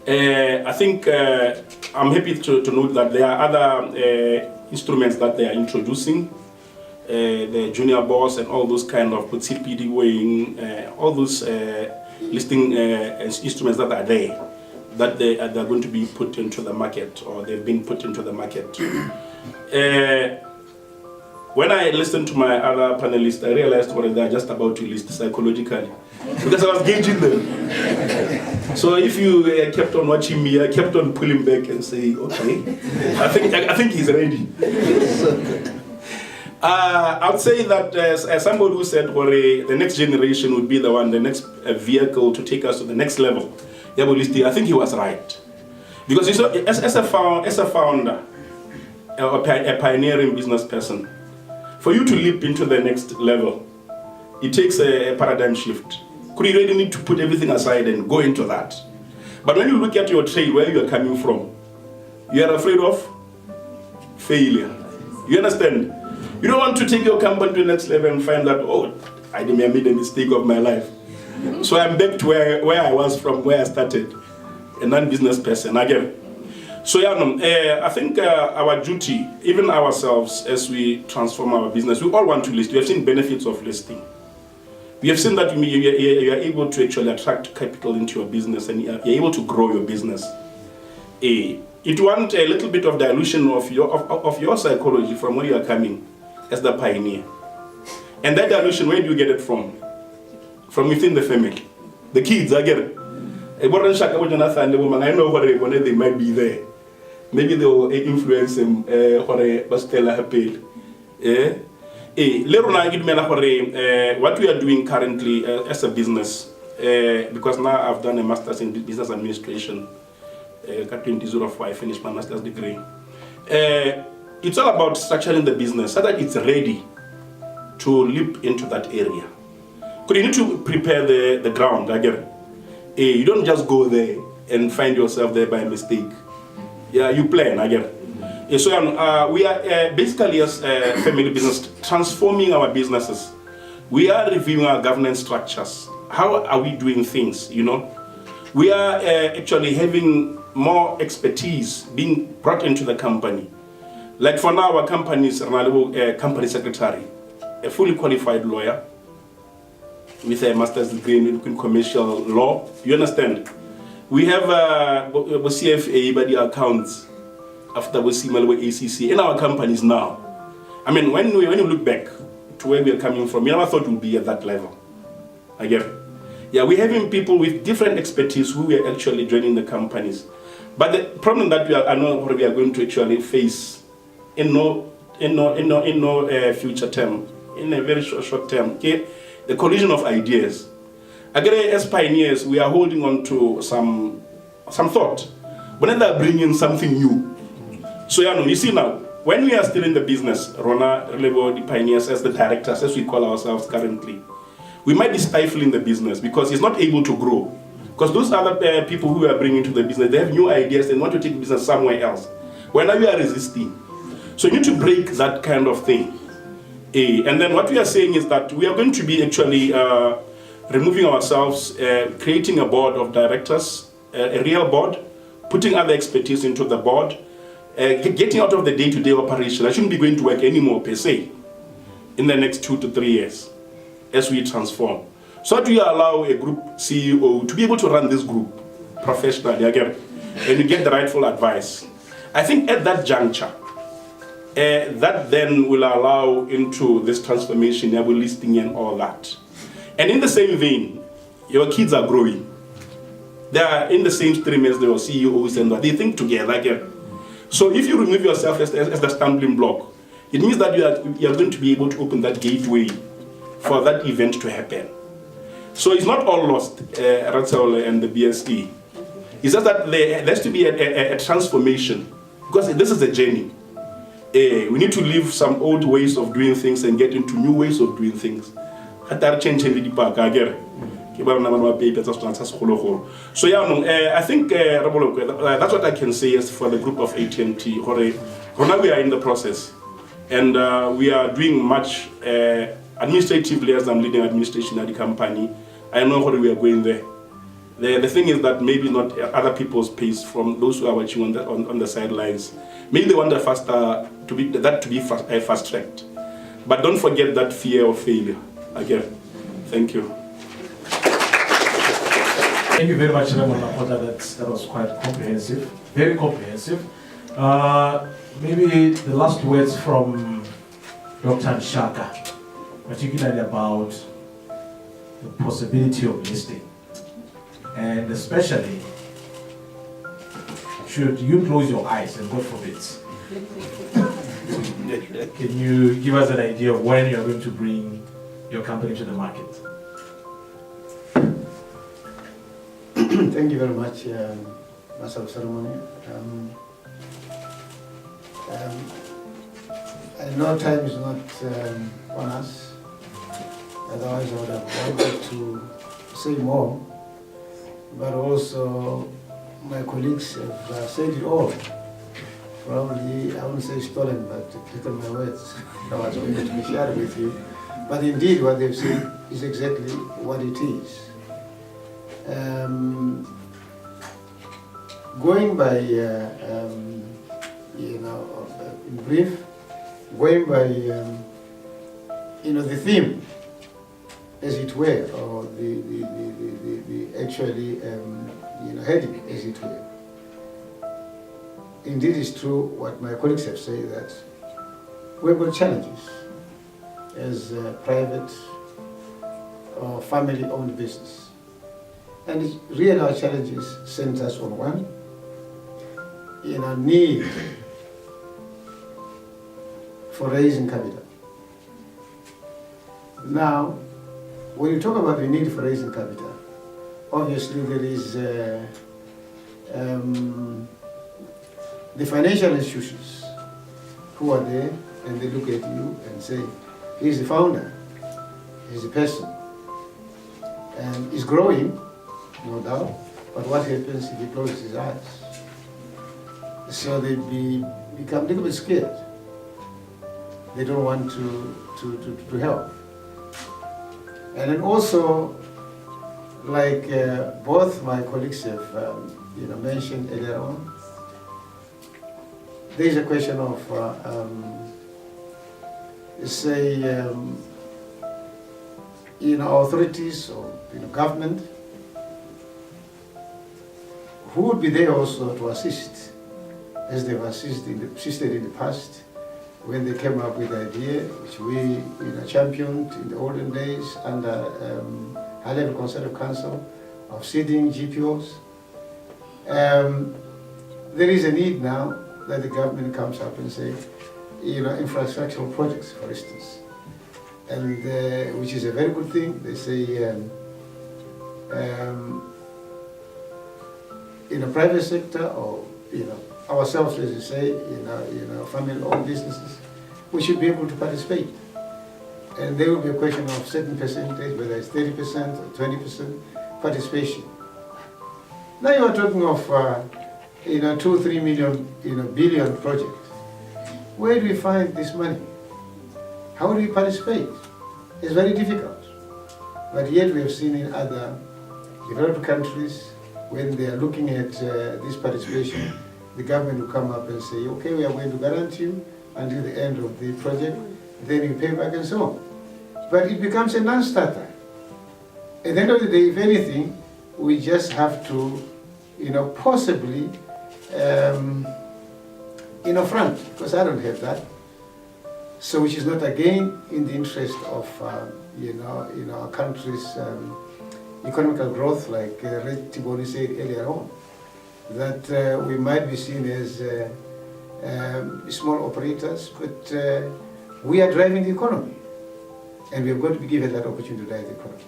G: I think I'm happy to note that there are other instruments that they are introducing. The junior boss and all those kind of CPD weighing, all those listing instruments that are there, that they're going to be put into the market, or they've been put into the market. When I listened to my other panelists, I realized what they're just about to list psychologically, because I was gauging them. So if you kept on watching me, I kept on pulling back and saying, okay, I think he's ready. I would say that as somebody who said the next generation would be the one, the next vehicle to take us to the next level, I think he was right. Because you saw, as a founder, a pioneering business person, for you to leap into the next level, it takes a paradigm shift. Could you really need to put everything aside and go into that? But when you look at your trade, where you are coming from, you are afraid of failure. You understand? You don't want to take your company to the next level and find that, oh, I made a mistake of my life. So I'm back to where I was from, where I started, a non-business person, again. So I think our duty, even ourselves, as we transform our business, we all want to list. We have seen benefits of listing. We have seen that you are able to actually attract capital into your business and you're able to grow your business. It wants a little bit of dilution of your psychology from where you are coming as the pioneer. And that dilution, where do you get it from? From within the family. The kids, I get it. I know what they might be there. Maybe they will influence them what we are doing currently as a business, because now I've done a master's in business administration, 2005, I finished my master's degree. It's all about structuring the business so that it's ready to leap into that area. Because you need to prepare the ground, I get it. You don't just go there and find yourself there by mistake. Yeah, you plan, I get it. So we are basically as a family business transforming our businesses. We are reviewing our governance structures. How are we doing things, you know? We are actually having more expertise being brought into the company. Like for now, our company is a company secretary, a fully qualified lawyer with a master's degree in commercial law. You understand? We have CFA by the accounts after we see ACC in our companies now. I mean, when you look back to where we are coming from, we never thought we'd be at that level. Again, yeah, we're having people with different expertise who are actually joining the companies. But the problem that I know what we are going to actually face in no future term, in a very short term, okay, the collision of ideas. Again, as pioneers, we are holding on to some thought, but then they're bringing something new. So you see now, when we are still in the business, Rona, Relebo, the pioneers, as the directors, as we call ourselves currently, we might be stifling the business because it's not able to grow. Because those other people who are bringing to the business, they have new ideas and want to take the business somewhere else. Well, now we are resisting. So you need to break that kind of thing. And then what we are saying is that we are going to be actually removing ourselves, creating a board of directors, a real board, putting other expertise into the board, getting out of the day-to-day operation. I shouldn't be going to work anymore per se in the next 2 to 3 years as we transform. So how do you allow a group CEO to be able to run this group professionally again, and you get the rightful advice? I think at that juncture, that then will allow into this transformation, listing and all that. And in the same vein, your kids are growing. They are in the same stream as their CEOs and they think together again. So if you remove yourself as the stumbling block, it means that you are going to be able to open that gateway for that event to happen. So it's not all lost, Ratsel and the BSE. It's just that there has to be a transformation, because this is a journey. We need to leave some old ways of doing things and get into new ways of doing things. So yeah, I think that's what I can say as for the group of AT&T. Now we are in the process, and we are doing much administratively as I'm leading administration at the company. I know how we are going there. The thing is that maybe not other people's pace from those who are watching on the sidelines. Maybe they want the to be fast tracked, but don't forget that fear of failure. Again, thank you.
C: Thank you very much, Raymond Lakota. That was quite comprehensive, very comprehensive. Maybe the last words from Dr. Nshaka, particularly about the possibility of listing, and especially should you close your eyes and God forbid, can you give us an idea of when you are going to bring your company to the market?
D: Thank you very much, Master of Ceremony. I know time is not on us, otherwise I would have wanted to say more, but also my colleagues have said it all. Probably, I wouldn't say stolen, but taken my words. I was going to be shared with you. But indeed, what they've said is exactly what it is. Going by, in brief, going by, the theme, as it were, or the actually, heading, as it were. Indeed, it's true what my colleagues have said, that we've got challenges as a private or family-owned business. And it's really our challenges centers on one, need for raising capital. Now, when you talk about the need for raising capital, obviously there is the financial institutions who are there, and they look at you and say, he's the founder, he's the person, and he's growing, no doubt, but what happens if he closes his eyes? So they become a little bit scared. They don't want to help. And then also, like both my colleagues have mentioned earlier on, there is a question of, authorities or government, who would be there also to assist, as they've assisted in the past, when they came up with the idea, which we championed in the olden days under high-level consultative council of seeding GPOs. There is a need now that the government comes up and say, infrastructural projects, for instance, and which is a very good thing. They say, in a private sector, or ourselves, as you say, family-owned businesses, we should be able to participate. And there will be a question of certain percentage, whether it's 30% or 20% participation. Now you are talking of 2-3 million, billion project. Where do we find this money? How do we participate? It's very difficult. But yet we have seen in other developed countries, when they are looking at this participation, the government will come up and say, okay, we are going to guarantee you until the end of the project, then you pay back and so on. But it becomes a non-starter. At the end of the day, if anything, we just have to, possibly, front, because I don't have that. So which is not again in the interest of, our country's economical growth, like Tiboni said earlier on, that we might be seen as small operators, but we are driving the economy, and we have got to be given that opportunity to drive the economy.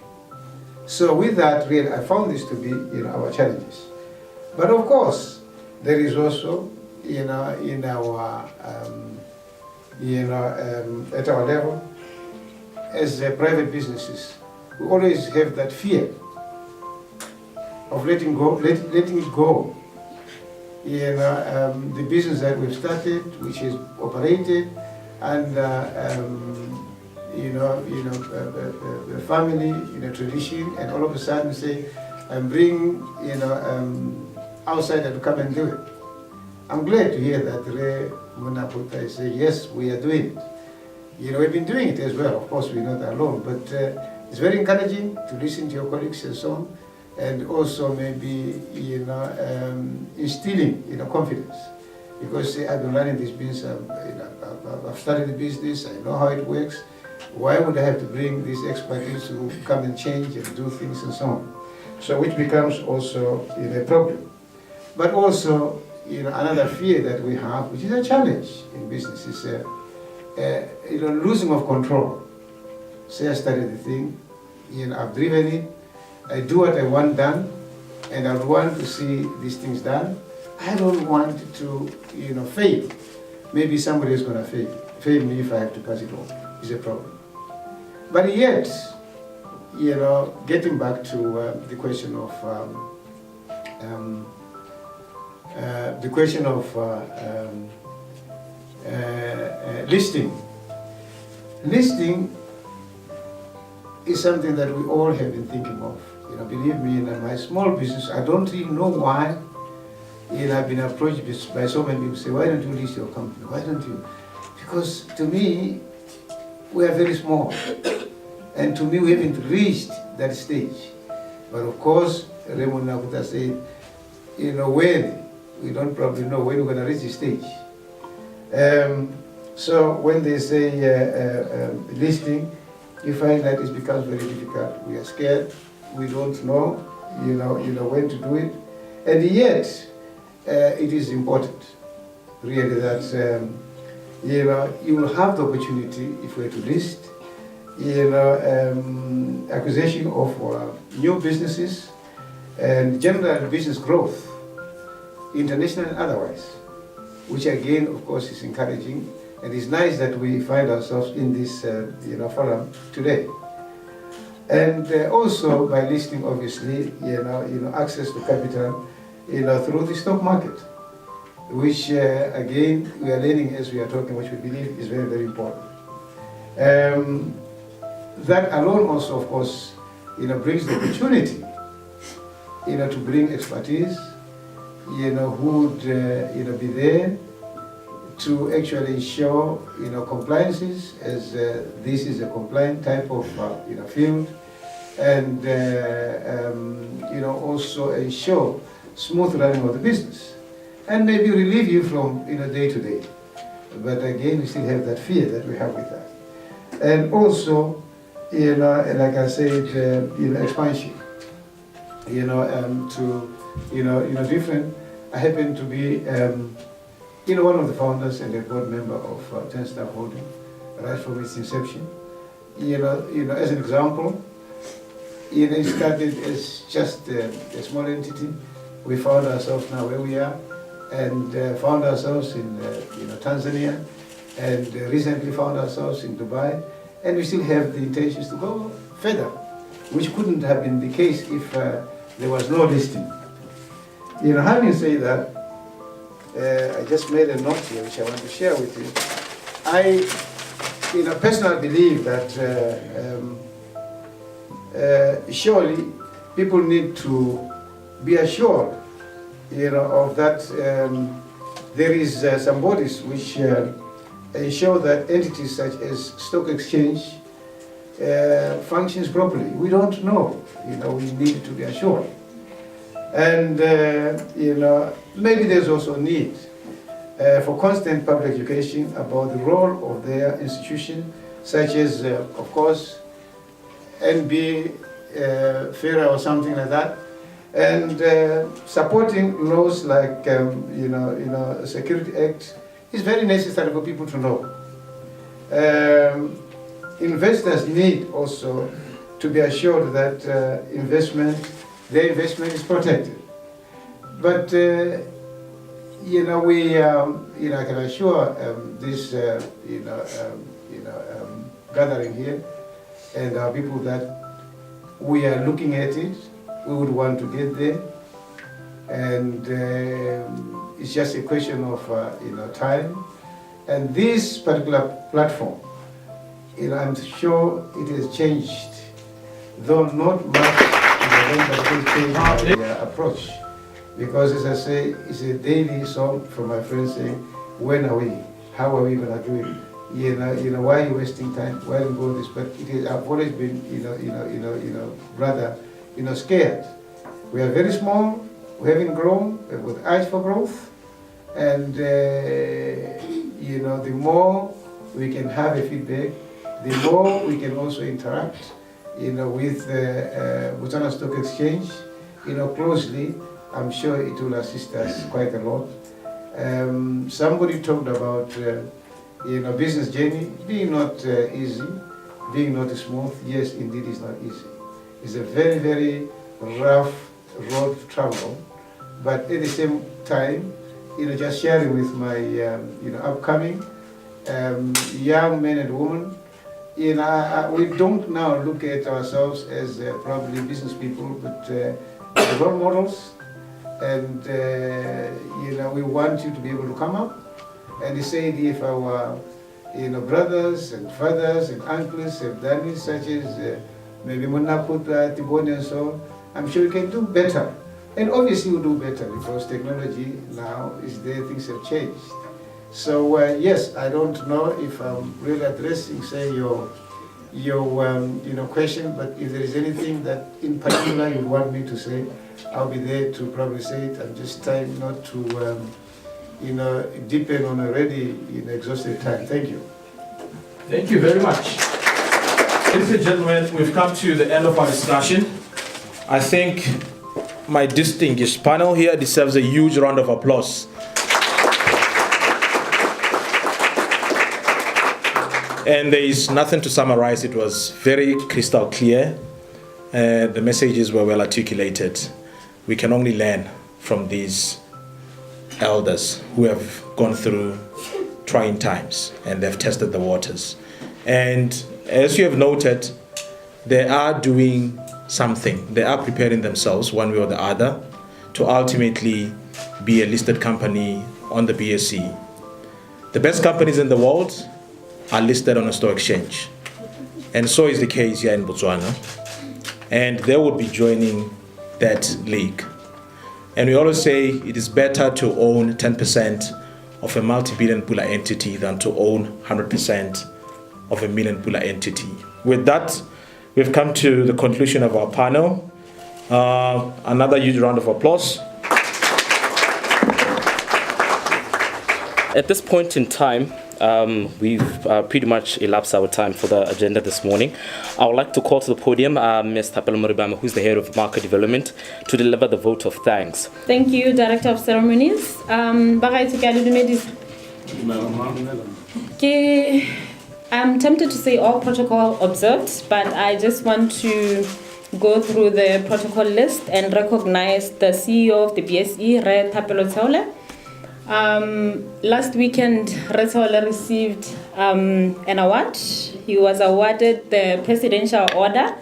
D: So with that, really, I found this to be, our challenges. But of course, there is also, in our, at our level, as private businesses, we always have that fear of letting it go. The business that we've started, which is operated, and the family, tradition, and all of a sudden say, I'm bringing, outsider to come and do it. I'm glad to hear that Ray Munaputa is saying, yes, we are doing it. We've been doing it as well. Of course, we're not alone, but it's very encouraging to listen to your colleagues and so on, and also maybe, instilling, confidence. Because I've been running this business, I've studied the business, I know how it works. Why would I have to bring these expertise to come and change and do things and so on? So which becomes also a problem. But also, another fear that we have, which is a challenge in business, is losing of control. Say I started the thing, I've driven it, I do what I want done, and I want to see these things done. I don't want to, fail. Maybe somebody is going to fail me if I have to pass it on. It's a problem. But yet, getting back to the question of listing. Listing is something that we all have been thinking of. Believe me, in my small business, I don't even know why. I've been approached by so many people say, why don't you list your company? Why don't you? Because to me, we are very small. And to me, we haven't reached that stage. But of course, Raymond Nakuta said, when, we don't probably know when we're going to reach this stage. So when they say listing, you find that it becomes very difficult. We are scared. We don't know, when to do it. And yet, it is important, really, that you will have the opportunity, if we're to list, acquisition of new businesses and general business growth, international and otherwise, which again, of course, is encouraging. And it's nice that we find ourselves in this, forum today. And also by listing, obviously, access to capital, through the stock market, which again we are learning as we are talking, which we believe is very, very important. That alone also, of course, brings the opportunity, to bring expertise, who would, be there to actually ensure, compliances, as this is a compliant type of, field, and, also ensure smooth running of the business, and maybe relieve you from, day to day. But again, we still have that fear that we have with that. And also, like I said, expansion, to, different. I happen to be, one of the founders and a board member of Ten Star Holding, right from its inception. As an example, it started as just a small entity. We found ourselves now where we are, and found ourselves in Tanzania, and recently found ourselves in Dubai, and we still have the intentions to go further, which couldn't have been the case if there was no listing. Having said that, I just made a note here which I want to share with you. I, personally believe that surely people need to be assured, of that there is some bodies which ensure that entities such as stock exchange functions properly. We don't know, we need to be assured. And, maybe there's also a need for constant public education about the role of their institution, such as, of course, NB, FERA or something like that, and supporting laws like, Security Act is very necessary for people to know. Investors need also to be assured that their investment is protected. But we I can assure this gathering here and our people that we are looking at it. We would want to get there, and it's just a question of time. And this particular platform, I'm sure it has changed, though not much, but it has changed my approach. Because as I say, it's a daily song from my friends saying, when are we? How are we going to do it? Why are you wasting time? Why don't you go this? But I've always been, rather, scared. We are very small. We haven't grown with eyes for growth, and the more we can have a feedback, the more we can also interact, with Botswana Stock Exchange, closely. I'm sure it will assist us quite a lot. Somebody talked about, business journey being not easy, being not smooth. Yes, indeed, it's not easy. It's a very, very rough road to travel. But at the same time, just sharing with my, upcoming young men and women, we don't now look at ourselves as probably business people, but role models. And we want you to be able to come up. And they said if our brothers and fathers and uncles have done it, such as maybe Munaputa, Tiboni and so on, I'm sure we can do better. And obviously we'll do better because technology now is there, things have changed. So yes, I don't know if I'm really addressing, say, your question, but if there is anything that in particular you want me to say, I'll be there to probably say it. I'm just trying not to, depend on already exhausted time. Thank you.
C: Thank you very much. Ladies and gentlemen, we've come to the end of our discussion. I think my distinguished panel here deserves a huge round of applause. And there is nothing to summarize. It was very crystal clear. The messages were well articulated. We can only learn from these elders who have gone through trying times and they've tested the waters. And as you have noted, they are doing something. They are preparing themselves one way or the other to ultimately be a listed company on the BSE. The best companies in the world are listed on a stock exchange. And so is the case here in Botswana. And they will be joining that league. And we always say it is better to own 10% of a multi-billion pula entity than to own 100% of a million pula entity. With that, we've come to the conclusion of our panel. Another huge round of applause.
A: At this point in time, we've pretty much elapsed our time for the agenda this morning. I would like to call to the podium Ms. Thapelo Moribama, who's the head of market development, to deliver the vote of thanks.
H: Thank you, Director of Ceremonies. I'm tempted to say all protocol observed, but I just want to go through the protocol list and recognize the CEO of the BSE, Re Thapelo Tseole. Last weekend, Retole received an award. He was awarded the Presidential Order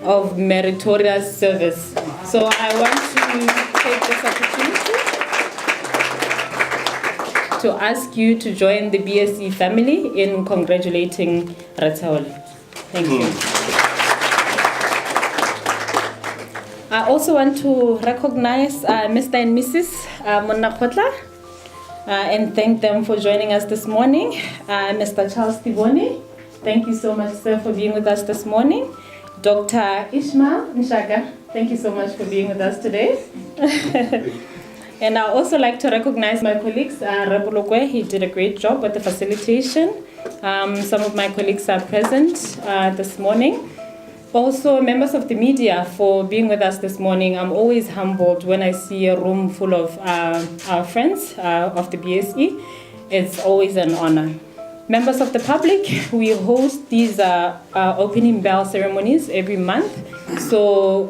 H: of Meritorious Service. So I want to take this opportunity to ask you to join the BSE family in congratulating Retole. Thank you. I also want to recognize Mr. and Mrs. Monakotla. And thank them for joining us this morning. Mr. Charles Tiboni, thank you so much, sir, for being with us this morning. Dr. Ishmael Nshaka, thank you so much for being with us today. And I also like to recognize my colleagues. Rapolokwe, he did a great job with the facilitation. Some of my colleagues are present this morning. Also, members of the media for being with us this morning. I'm always humbled when I see a room full of our friends of the BSE. It's always an honor. Members of the public, we host these opening bell ceremonies every month. So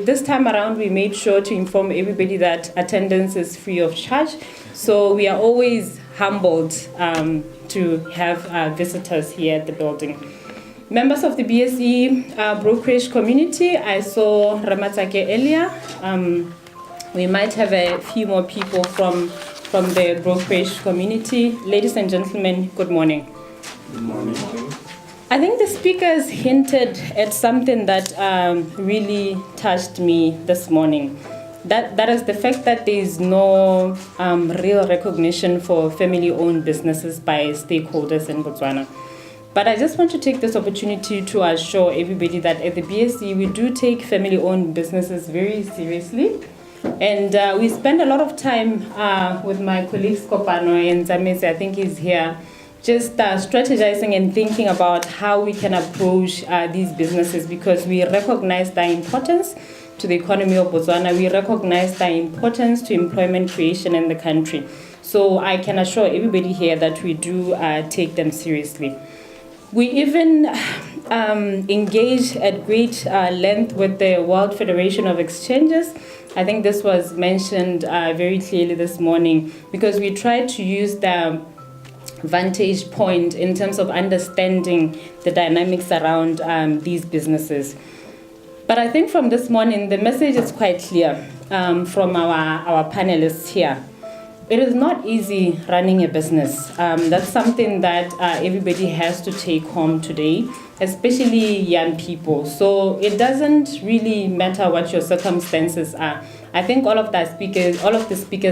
H: this time around, we made sure to inform everybody that attendance is free of charge. So we are always humbled to have visitors here at the building. Members of the BSE brokerage community, I saw Ramatsake earlier. We might have a few more people from the brokerage community. Ladies and gentlemen, good morning.
G: Good morning.
H: I think the speakers hinted at something that really touched me this morning. That is the fact that there is no real recognition for family-owned businesses by stakeholders in Botswana. But I just want to take this opportunity to assure everybody that at the BSE, we do take family-owned businesses very seriously. And we spend a lot of time with my colleagues, Kopano and Zamese, I think he's here, just strategizing and thinking about how we can approach these businesses, because we recognize their importance to the economy of Botswana. We recognize their importance to employment creation in the country. So I can assure everybody here that we do take them seriously. We even engage at great length with the World Federation of Exchanges. I think this was mentioned very clearly this morning, because we try to use the vantage point in terms of understanding the dynamics around these businesses. But I think from this morning, the message is quite clear from our panelists here. It is not easy running a business. That's something that everybody has to take home today, especially young people. So it doesn't really matter what your circumstances are. I think all of the speakers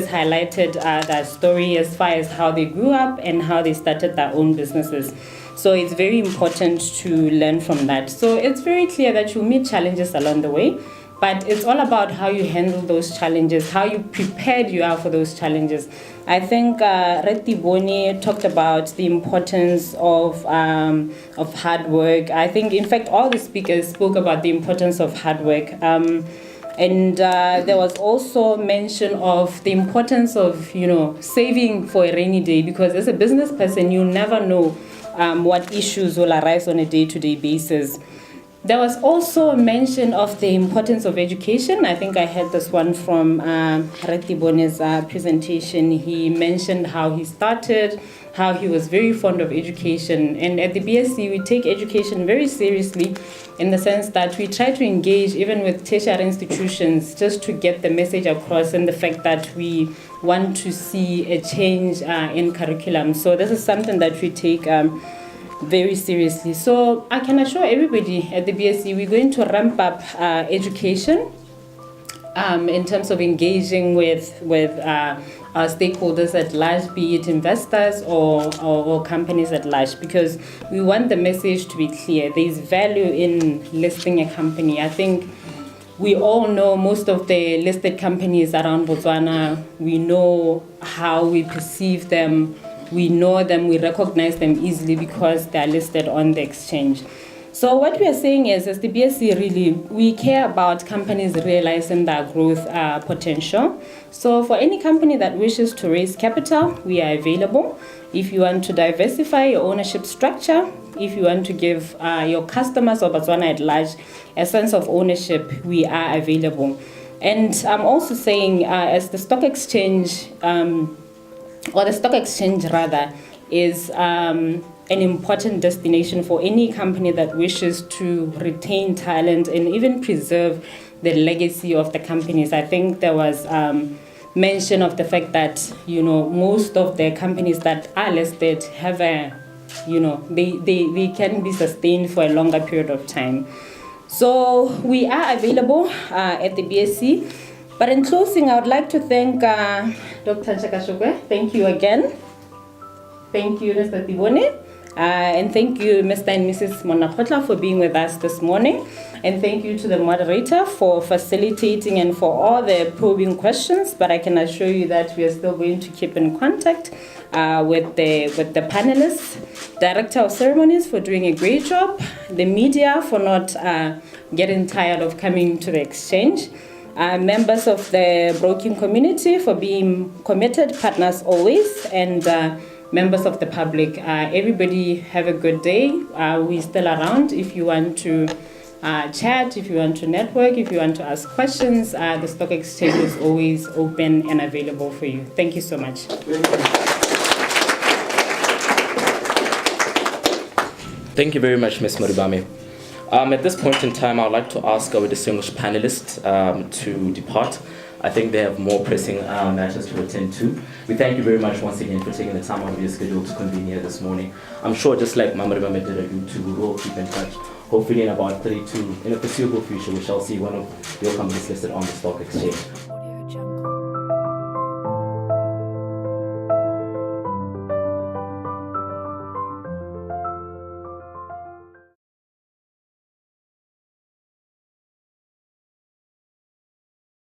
H: highlighted that story as far as how they grew up and how they started their own businesses. So it's very important to learn from that. So it's very clear that you meet challenges along the way, but it's all about how you handle those challenges, how you prepared you are for those challenges. I think Retiboni talked about the importance of hard work. I think, in fact, all the speakers spoke about the importance of hard work. And there was also mention of the importance of, saving for a rainy day, because as a business person, you never know what issues will arise on a day-to-day basis. There was also a mention of the importance of education. I think I heard this one from Retiboni's presentation. He mentioned how he started, how he was very fond of education. And at the BSE, we take education very seriously, in the sense that we try to engage even with tertiary institutions just to get the message across, and the fact that we want to see a change in curriculum. So this is something that we take very seriously. So I can assure everybody at the BSE, we're going to ramp up education in terms of engaging with our stakeholders at large, be it investors or companies at large, because we want the message to be clear. There is value in listing a company. I think we all know most of the listed companies around Botswana. We know how we perceive them. We know them, we recognize them easily because they are listed on the exchange. So what we are saying is, as the BSE, really, we care about companies realizing their growth potential. So for any company that wishes to raise capital, we are available. If you want to diversify your ownership structure, if you want to give your customers or Botswana at large a sense of ownership, we are available. And I'm also saying, as the stock exchange, or the stock exchange rather, is an important destination for any company that wishes to retain talent and even preserve the legacy of the companies. I think there was mention of the fact that, most of the companies that are listed have they can be sustained for a longer period of time. So we are available at the BSE. But in closing, I would like to thank Dr. Nchakashogwe. Thank you again. Thank you, Mr. Tibone. And thank you, Mr. and Mrs. Monnakhotla, for being with us this morning. And thank you to the moderator for facilitating and for all the probing questions. But I can assure you that we are still going to keep in contact with the panelists, Director of Ceremonies for doing a great job, the media for not getting tired of coming to the exchange, members of the broking community for being committed partners always, and members of the public. Everybody have a good day. We're still around if you want to chat, if you want to network, if you want to ask questions. The stock exchange is always open and available for you. Thank you so much.
A: Thank you very much, Ms. Maribame. At this point in time, I'd like to ask our distinguished panelists to depart. I think they have more pressing matters to attend to. We thank you very much once again for taking the time out of your schedule to convene here this morning. I'm sure, just like Mama Maribame did allude to, we will keep in touch. Hopefully in about in the foreseeable future, we shall see one of your companies listed on the stock exchange.